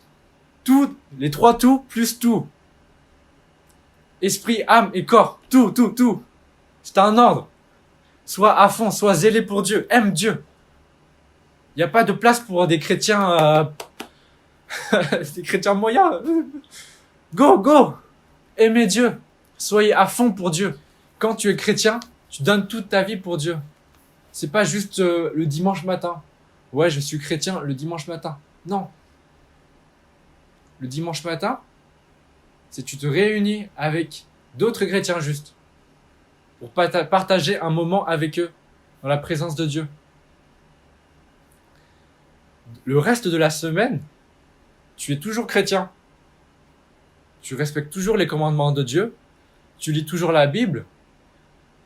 les 3 tout plus tout. Esprit, âme et corps, tout. C'est un ordre. Sois à fond, sois zélé pour Dieu, aime Dieu. Il n'y a pas de place pour des chrétiens, des chrétiens moyens. Go, aimez Dieu. Soyez à fond pour Dieu. Quand tu es chrétien, tu donnes toute ta vie pour Dieu. C'est pas juste le dimanche matin. Ouais, je suis chrétien le dimanche matin. Non. Le dimanche matin, c'est tu te réunis avec d'autres chrétiens juste pour partager un moment avec eux dans la présence de Dieu. Le reste de la semaine, tu es toujours chrétien. Tu respectes toujours les commandements de Dieu. Tu lis toujours la Bible.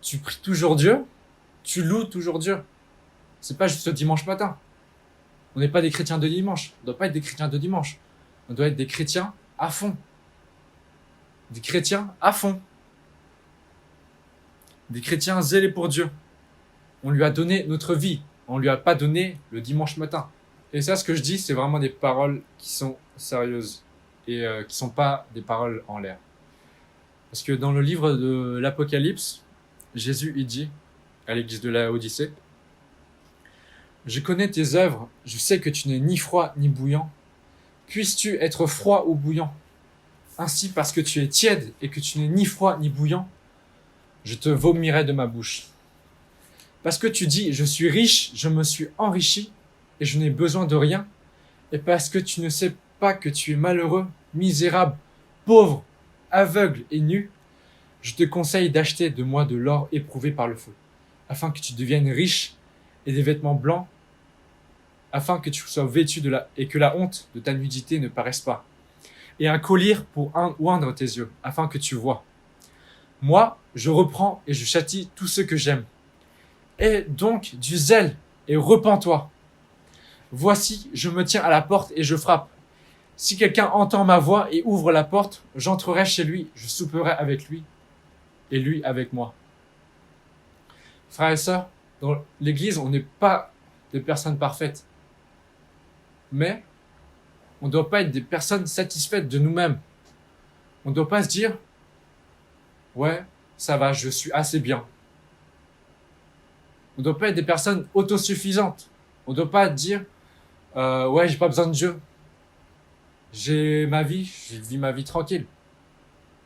Tu pries toujours Dieu. Tu loues toujours Dieu. C'est pas juste le dimanche matin. On n'est pas des chrétiens de dimanche. On ne doit pas être des chrétiens de dimanche. On doit être des chrétiens à fond. Des chrétiens à fond. Des chrétiens zélés pour Dieu. On lui a donné notre vie. On lui a pas donné le dimanche matin. Et ça, ce que je dis, c'est vraiment des paroles qui sont sérieuses et qui sont pas des paroles en l'air. Parce que dans le livre de l'Apocalypse, Jésus il dit à l'église de Laodicée, « Je connais tes œuvres, je sais que tu n'es ni froid ni bouillant. Puisses-tu être froid ou bouillant? Ainsi, parce que tu es tiède et que tu n'es ni froid ni bouillant, je te vomirai de ma bouche. Parce que tu dis, je suis riche, je me suis enrichi, et je n'ai besoin de rien, et parce que tu ne sais pas que tu es malheureux, misérable, pauvre, aveugle et nu, je te conseille d'acheter de moi de l'or éprouvé par le feu, afin que tu deviennes riche, et des vêtements blancs, afin que tu sois vêtu et que la honte de ta nudité ne paraisse pas, et un collier pour oindre tes yeux, afin que tu vois. Moi, je reprends et je châtie tous ceux que j'aime. Aie donc du zèle et repens-toi. Voici, je me tiens à la porte et je frappe. Si quelqu'un entend ma voix et ouvre la porte, j'entrerai chez lui, je souperai avec lui et lui avec moi. Frères et sœurs, dans l'Église, on n'est pas des personnes parfaites. Mais on ne doit pas être des personnes satisfaites de nous-mêmes. On ne doit pas se dire « Ouais, ça va, je suis assez bien ». On ne doit pas être des personnes autosuffisantes. On ne doit pas dire « Ouais, j'ai pas besoin de Dieu. J'ai ma vie, je vis ma vie tranquille ».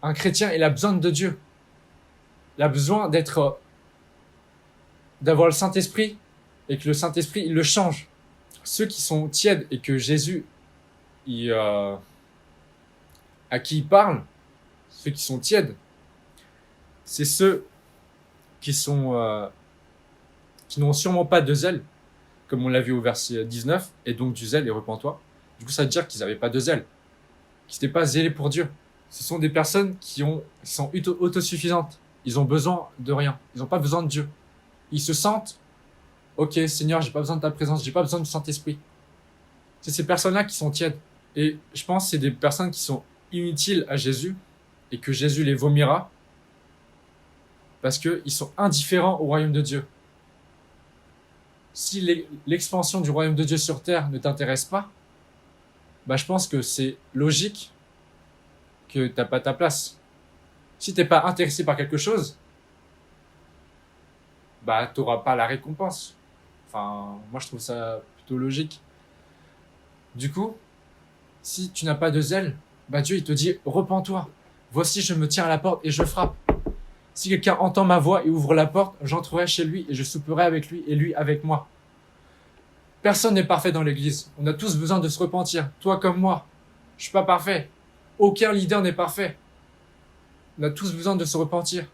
Un chrétien, il a besoin de Dieu. Il a besoin d'avoir le Saint-Esprit et que le Saint-Esprit, il le change. Ceux qui sont tièdes et que Jésus, à qui il parle, ceux qui sont tièdes, c'est ceux qui n'ont sûrement pas de zèle, comme on l'a vu au verset 19, et donc du zèle et repens-toi. Du coup, ça veut dire qu'ils n'avaient pas de zèle, qu'ils n'étaient pas zélés pour Dieu. Ce sont des personnes qui sont autosuffisantes. Ils ont besoin de rien. Ils n'ont pas besoin de Dieu. Ils se sentent, ok, Seigneur, j'ai pas besoin de ta présence, j'ai pas besoin du Saint-Esprit. C'est ces personnes-là qui sont tièdes. Et je pense que c'est des personnes qui sont inutiles à Jésus et que Jésus les vomira parce qu'ils sont indifférents au royaume de Dieu. Si l'expansion du royaume de Dieu sur terre ne t'intéresse pas, bah je pense que c'est logique que t'as pas ta place. Si t'es pas intéressé par quelque chose, bah t'auras pas la récompense. Enfin, moi je trouve ça plutôt logique. Du coup, si tu n'as pas de zèle, bah Dieu il te dit repens-toi. Voici je me tiens à la porte et je frappe. Si quelqu'un entend ma voix et ouvre la porte, j'entrerai chez lui et je souperai avec lui et lui avec moi. Personne n'est parfait dans l'église. On a tous besoin de se repentir. Toi comme moi. Je suis pas parfait. Aucun leader n'est parfait. On a tous besoin de se repentir.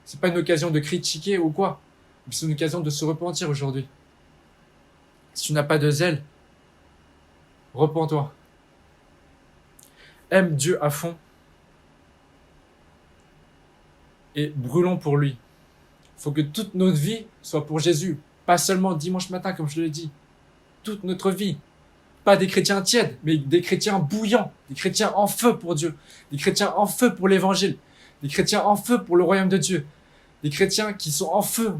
C'est pas une occasion de critiquer ou quoi. Mais c'est une occasion de se repentir aujourd'hui. Si tu n'as pas de zèle, repens-toi. Aime Dieu à fond. Et brûlons pour lui. Il faut que toute notre vie soit pour Jésus. Pas seulement dimanche matin, comme je te l'ai dit. Toute notre vie. Pas des chrétiens tièdes, mais des chrétiens bouillants. Des chrétiens en feu pour Dieu. Des chrétiens en feu pour l'évangile. Des chrétiens en feu pour le royaume de Dieu. Des chrétiens qui sont en feu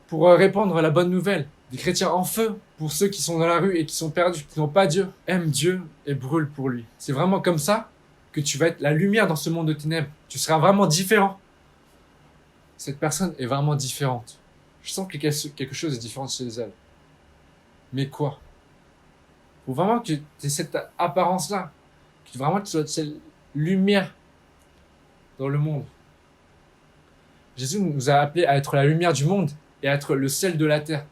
pour répandre la bonne nouvelle. Des chrétiens en feu pour ceux qui sont dans la rue et qui sont perdus, qui n'ont pas Dieu. Aime Dieu et brûle pour lui. C'est vraiment comme ça que tu vas être la lumière dans ce monde de ténèbres. Tu seras vraiment différent. Cette personne est vraiment différente. Je sens que quelque chose est différent chez elle. Mais quoi? Faut vraiment que tu aies cette apparence-là. Que vraiment tu sois cette lumière dans le monde. Jésus nous a appelés à être la lumière du monde et à être le sel de la terre.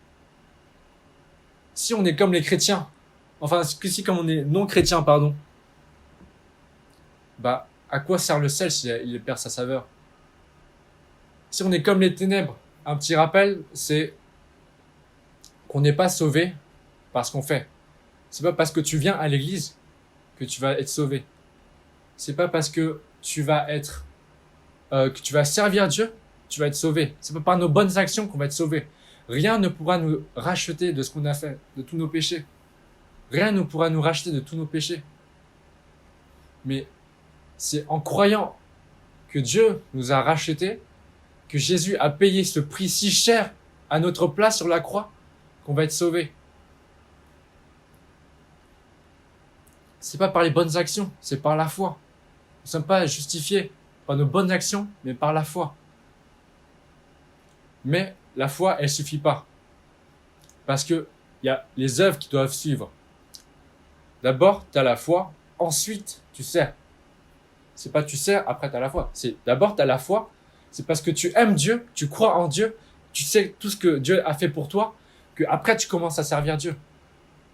Si on est comme les chrétiens, si comme on est non chrétien, pardon, bah, à quoi sert le sel s'il perd sa saveur? Si on est comme les ténèbres, un petit rappel, c'est qu'on n'est pas sauvé par ce qu'on fait. C'est pas parce que tu viens à l'église que tu vas être sauvé. C'est pas parce que tu vas servir Dieu, tu vas être sauvé. C'est pas par nos bonnes actions qu'on va être sauvé. Rien ne pourra nous racheter de ce qu'on a fait, de tous nos péchés. Rien ne pourra nous racheter de tous nos péchés. Mais c'est en croyant que Dieu nous a rachetés, que Jésus a payé ce prix si cher à notre place sur la croix, qu'on va être sauvé. C'est pas par les bonnes actions, c'est par la foi. Nous ne sommes pas justifiés par nos bonnes actions, mais par la foi. Mais la foi, elle suffit pas. Parce que il y a les œuvres qui doivent suivre. D'abord, tu as la foi, ensuite, tu sers. C'est pas tu sers, après tu as la foi. C'est d'abord, tu as la foi, c'est parce que tu aimes Dieu, tu crois en Dieu, tu sais tout ce que Dieu a fait pour toi, que après tu commences à servir Dieu.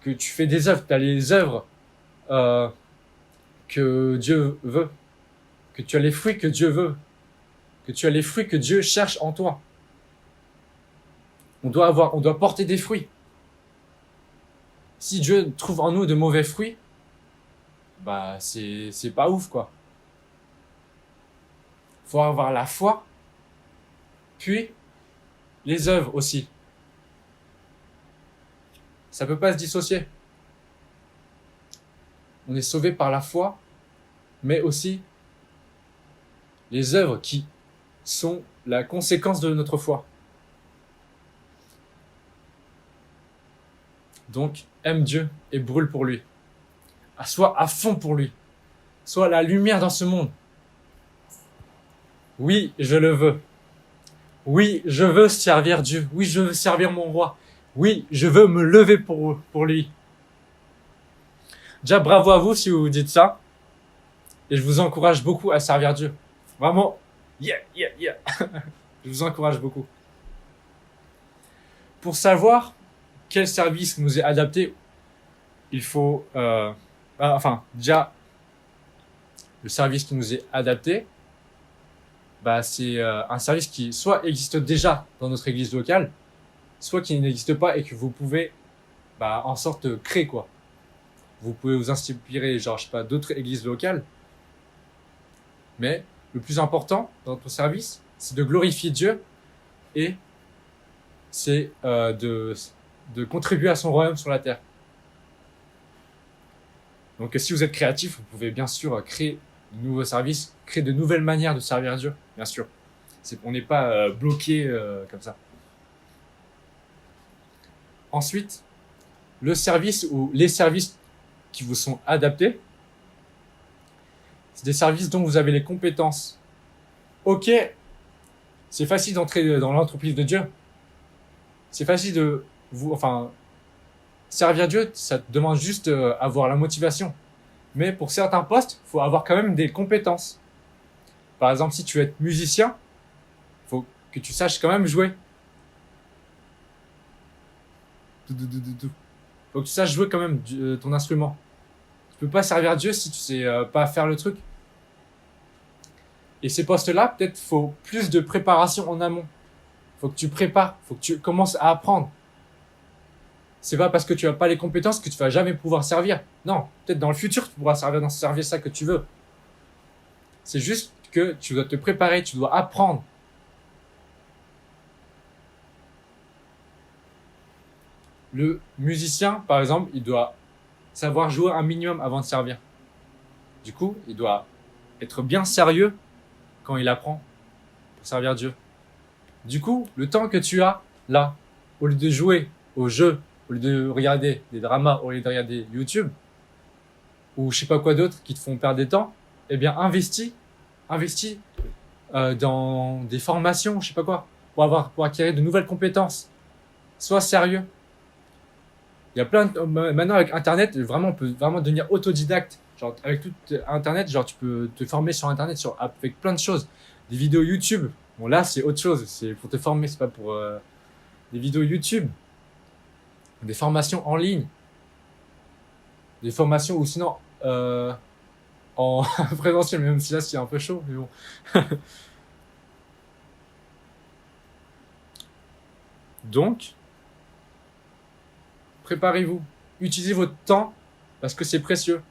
Que tu fais des œuvres, tu as les œuvres que Dieu veut. Que tu as les fruits que Dieu veut. Que tu as les fruits que Dieu cherche en toi. On doit porter des fruits. Si Dieu trouve en nous de mauvais fruits, bah c'est pas ouf quoi. Faut avoir la foi, puis les œuvres aussi. Ça peut pas se dissocier. On est sauvé par la foi, mais aussi les œuvres qui sont la conséquence de notre foi. Donc, aime Dieu et brûle pour lui. Sois à fond pour lui. Sois la lumière dans ce monde. Oui, je le veux. Oui, je veux servir Dieu. Oui, je veux servir mon roi. Oui, je veux me lever pour lui. Déjà, bravo à vous si vous dites ça. Et je vous encourage beaucoup à servir Dieu. Vraiment, yeah. Je vous encourage beaucoup. Pour savoir quel service nous est adapté, il faut... déjà, le service qui nous est adapté, c'est un service qui soit existe déjà dans notre église locale, soit qui n'existe pas et que vous pouvez en sorte créer quoi. Vous pouvez vous inspirer d'autres églises locales, mais le plus important dans notre service, c'est de glorifier Dieu et c'est de contribuer à son royaume sur la terre. Donc si vous êtes créatif, vous pouvez bien sûr créer de nouveaux services, créer de nouvelles manières de servir Dieu, bien sûr. On n'est pas bloqué comme ça. Ensuite, le service ou les services qui vous sont adaptés, c'est des services dont vous avez les compétences. Ok, c'est facile d'entrer dans l'entreprise de Dieu. C'est facile de servir Dieu, ça te demande juste avoir la motivation. Mais pour certains postes, il faut avoir quand même des compétences. Par exemple, si tu veux être musicien, il faut que tu saches quand même jouer. Faut que tu saches jouer quand même ton instrument. Tu peux pas servir Dieu si tu sais pas faire le truc. Et ces postes-là, peut-être faut plus de préparation en amont. Faut que tu prépares, faut que tu commences à apprendre. C'est pas parce que tu as pas les compétences que tu vas jamais pouvoir servir. Non, peut-être dans le futur tu pourras servir dans ce service-là que tu veux. C'est juste que tu dois te préparer, tu dois apprendre. Le musicien, par exemple, il doit savoir jouer un minimum avant de servir. Du coup, il doit être bien sérieux quand il apprend pour servir Dieu. Du coup, le temps que tu as là, au lieu de jouer au jeu, au lieu de regarder des dramas, au lieu de regarder YouTube, ou je sais pas quoi d'autre qui te font perdre des temps, eh bien, investis dans des formations, je sais pas quoi, pour acquérir de nouvelles compétences. Sois sérieux. Il y a maintenant avec Internet, on peut vraiment devenir autodidacte. Genre, avec tout Internet, tu peux te former sur Internet avec plein de choses. Des vidéos YouTube. Bon, là, c'est autre chose. C'est pour te former, c'est pas pour des vidéos YouTube. Des formations en ligne. Des formations ou sinon en présentiel, même si là, c'est un peu chaud, mais bon. Donc, préparez-vous. Utilisez votre temps parce que c'est précieux.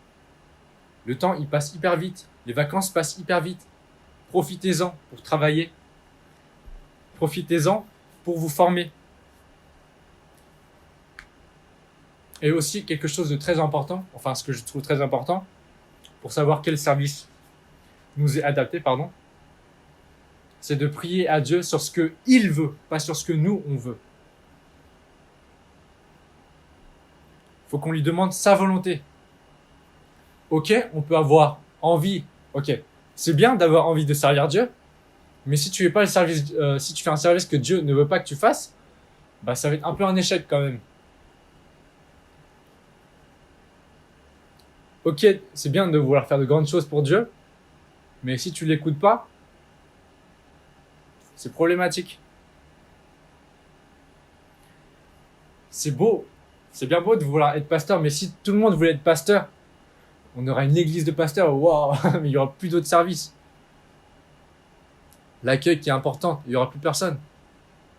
Le temps, il passe hyper vite. Les vacances passent hyper vite. Profitez-en pour travailler. Profitez-en pour vous former. Et aussi, quelque chose de très important, ce que je trouve très important, pour savoir quel service nous est adapté, c'est de prier à Dieu sur ce qu'il veut, pas sur ce que nous, on veut. Faut qu'on lui demande sa volonté. Ok, on peut avoir envie. Ok, c'est bien d'avoir envie de servir Dieu, mais si tu fais pas le service, si tu fais un service que Dieu ne veut pas que tu fasses, bah ça va être un peu un échec quand même. Ok, c'est bien de vouloir faire de grandes choses pour Dieu, mais si tu l'écoutes pas, c'est problématique. C'est beau, c'est bien beau de vouloir être pasteur, mais si tout le monde voulait être pasteur, on aura une église de pasteurs, waouh, mais il y aura plus d'autres services. L'accueil qui est important, il y aura plus personne.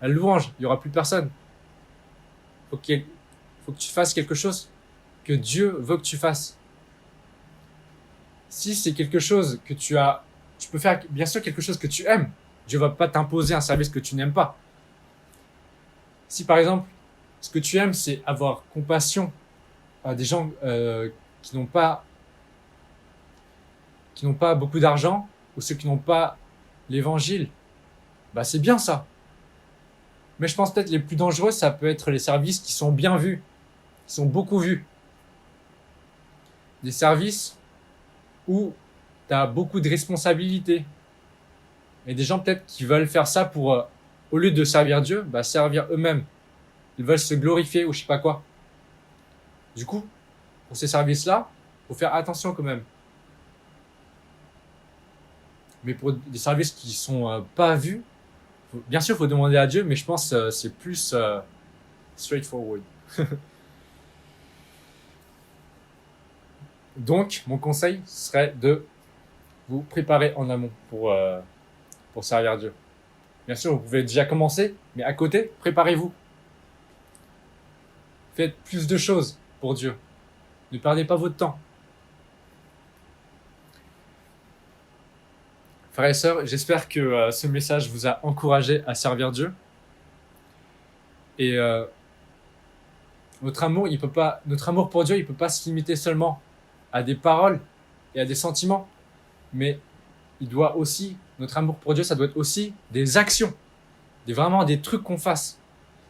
La louange, il y aura plus personne. Faut que tu fasses quelque chose que Dieu veut que tu fasses. Si c'est quelque chose que tu peux faire bien sûr quelque chose que tu aimes. Dieu va pas t'imposer un service que tu n'aimes pas. Si par exemple, ce que tu aimes, c'est avoir compassion à des gens qui n'ont pas beaucoup d'argent ou ceux qui n'ont pas l'évangile, bah c'est bien ça. Mais je pense peut-être les plus dangereux, ça peut être les services qui sont bien vus, qui sont beaucoup vus. Des services où tu as beaucoup de responsabilités. Et des gens peut-être qui veulent faire ça pour, au lieu de servir Dieu, bah servir eux-mêmes. Ils veulent se glorifier ou je sais pas quoi. Du coup, pour ces services-là, faut faire attention quand même. Mais pour des services qui sont pas vus, bien sûr, faut demander à Dieu, mais je pense c'est plus straightforward. Donc, mon conseil serait de vous préparer en amont pour servir Dieu. Bien sûr, vous pouvez déjà commencer, mais à côté, préparez-vous. Faites plus de choses pour Dieu. Ne perdez pas votre temps. Frères et sœurs, j'espère que ce message vous a encouragé à servir Dieu. Et notre amour pour Dieu, il peut pas se limiter seulement à des paroles et à des sentiments, mais notre amour pour Dieu, ça doit être aussi des actions, vraiment des trucs qu'on fasse.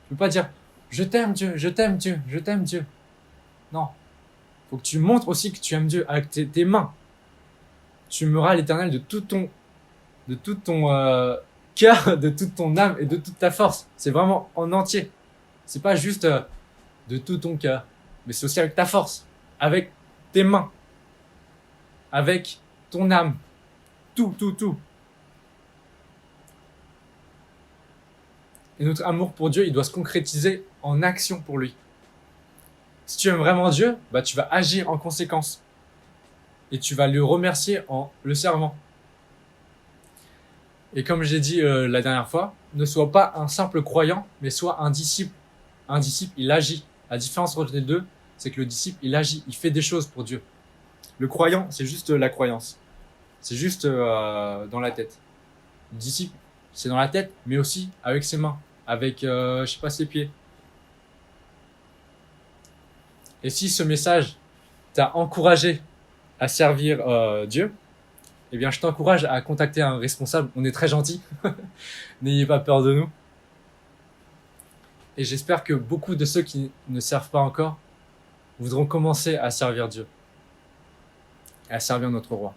Tu peux pas dire je t'aime Dieu, je t'aime Dieu, je t'aime Dieu. Non, faut que tu montres aussi que tu aimes Dieu avec tes mains. Tu aimeras l'Éternel de tout ton cœur, de toute ton âme et de toute ta force. C'est vraiment en entier. C'est pas juste de tout ton cœur, mais c'est aussi avec ta force, avec tes mains, avec ton âme, tout. Et notre amour pour Dieu, il doit se concrétiser en action pour lui. Si tu aimes vraiment Dieu, bah tu vas agir en conséquence. Et tu vas le remercier en le servant. Et comme j'ai dit la dernière fois, ne sois pas un simple croyant, mais sois un disciple. Un disciple, il agit. La différence entre les deux, c'est que le disciple, il agit, il fait des choses pour Dieu. Le croyant, c'est juste la croyance. C'est juste dans la tête. Le disciple, c'est dans la tête, mais aussi avec ses mains, avec, ses pieds. Et si ce message t'a encouragé à servir Dieu, eh bien, je t'encourage à contacter un responsable. On est très gentils. N'ayez pas peur de nous. Et j'espère que beaucoup de ceux qui ne servent pas encore voudront commencer à servir Dieu, à servir notre roi.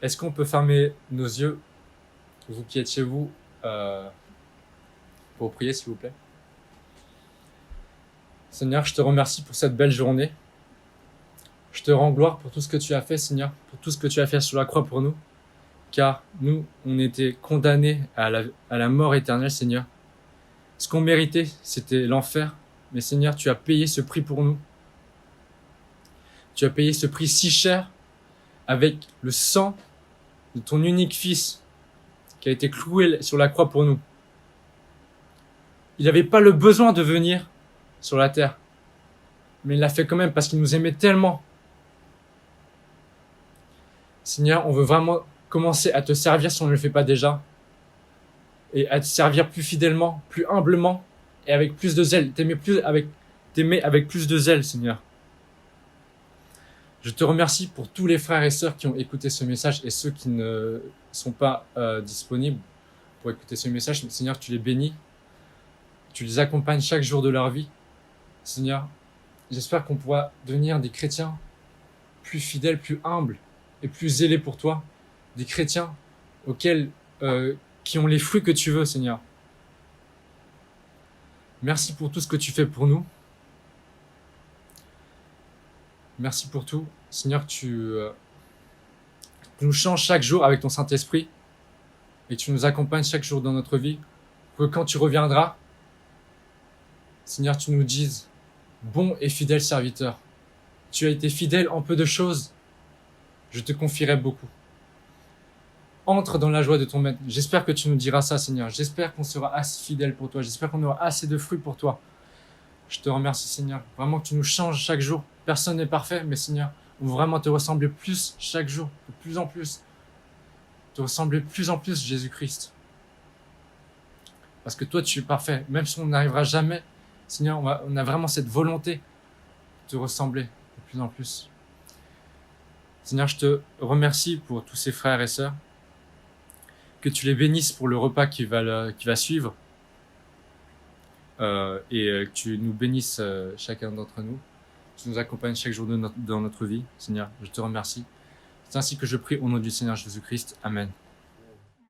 Est-ce qu'on peut fermer nos yeux, vous qui êtes chez vous, pour prier, s'il vous plaît? Seigneur, je te remercie pour cette belle journée. Je te rends gloire pour tout ce que tu as fait, Seigneur, pour tout ce que tu as fait sur la croix pour nous, car nous, on était condamnés à la mort éternelle, Seigneur. Ce qu'on méritait, c'était l'enfer, mais Seigneur, tu as payé ce prix pour nous. Tu as payé ce prix si cher avec le sang de ton unique Fils qui a été cloué sur la croix pour nous. Il n'avait pas le besoin de venir sur la terre, mais il l'a fait quand même parce qu'il nous aimait tellement. Seigneur, on veut vraiment commencer à te servir si on ne le fait pas déjà, et à te servir plus fidèlement, plus humblement et avec plus de zèle. T'aimer avec plus de zèle, Seigneur. Je te remercie pour tous les frères et sœurs qui ont écouté ce message et ceux qui ne sont pas disponibles pour écouter ce message. Seigneur, tu les bénis. Tu les accompagnes chaque jour de leur vie. Seigneur, j'espère qu'on pourra devenir des chrétiens plus fidèles, plus humbles, et plus zélés pour toi, des chrétiens qui ont les fruits que tu veux, Seigneur. Merci pour tout ce que tu fais pour nous. Merci pour tout. Seigneur, tu nous changes chaque jour avec ton Saint-Esprit et tu nous accompagnes chaque jour dans notre vie pour que quand tu reviendras, Seigneur, tu nous dises, bon et fidèle serviteur, tu as été fidèle en peu de choses, je te confierai beaucoup. Entre dans la joie de ton maître. J'espère que tu nous diras ça, Seigneur. J'espère qu'on sera assez fidèle pour toi. J'espère qu'on aura assez de fruits pour toi. Je te remercie, Seigneur. Vraiment que tu nous changes chaque jour. Personne n'est parfait, mais Seigneur, on veut vraiment te ressembler plus chaque jour, de plus en plus. Te ressembler de plus en plus, Jésus-Christ. Parce que toi, tu es parfait. Même si on n'arrivera jamais, Seigneur, on a vraiment cette volonté de te ressembler de plus en plus. Seigneur, je te remercie pour tous ces frères et sœurs. Que tu les bénisses pour le repas qui va suivre. Que tu nous bénisses chacun d'entre nous. Tu nous accompagnes chaque jour dans notre vie. Seigneur, je te remercie. C'est ainsi que je prie au nom du Seigneur Jésus-Christ. Amen.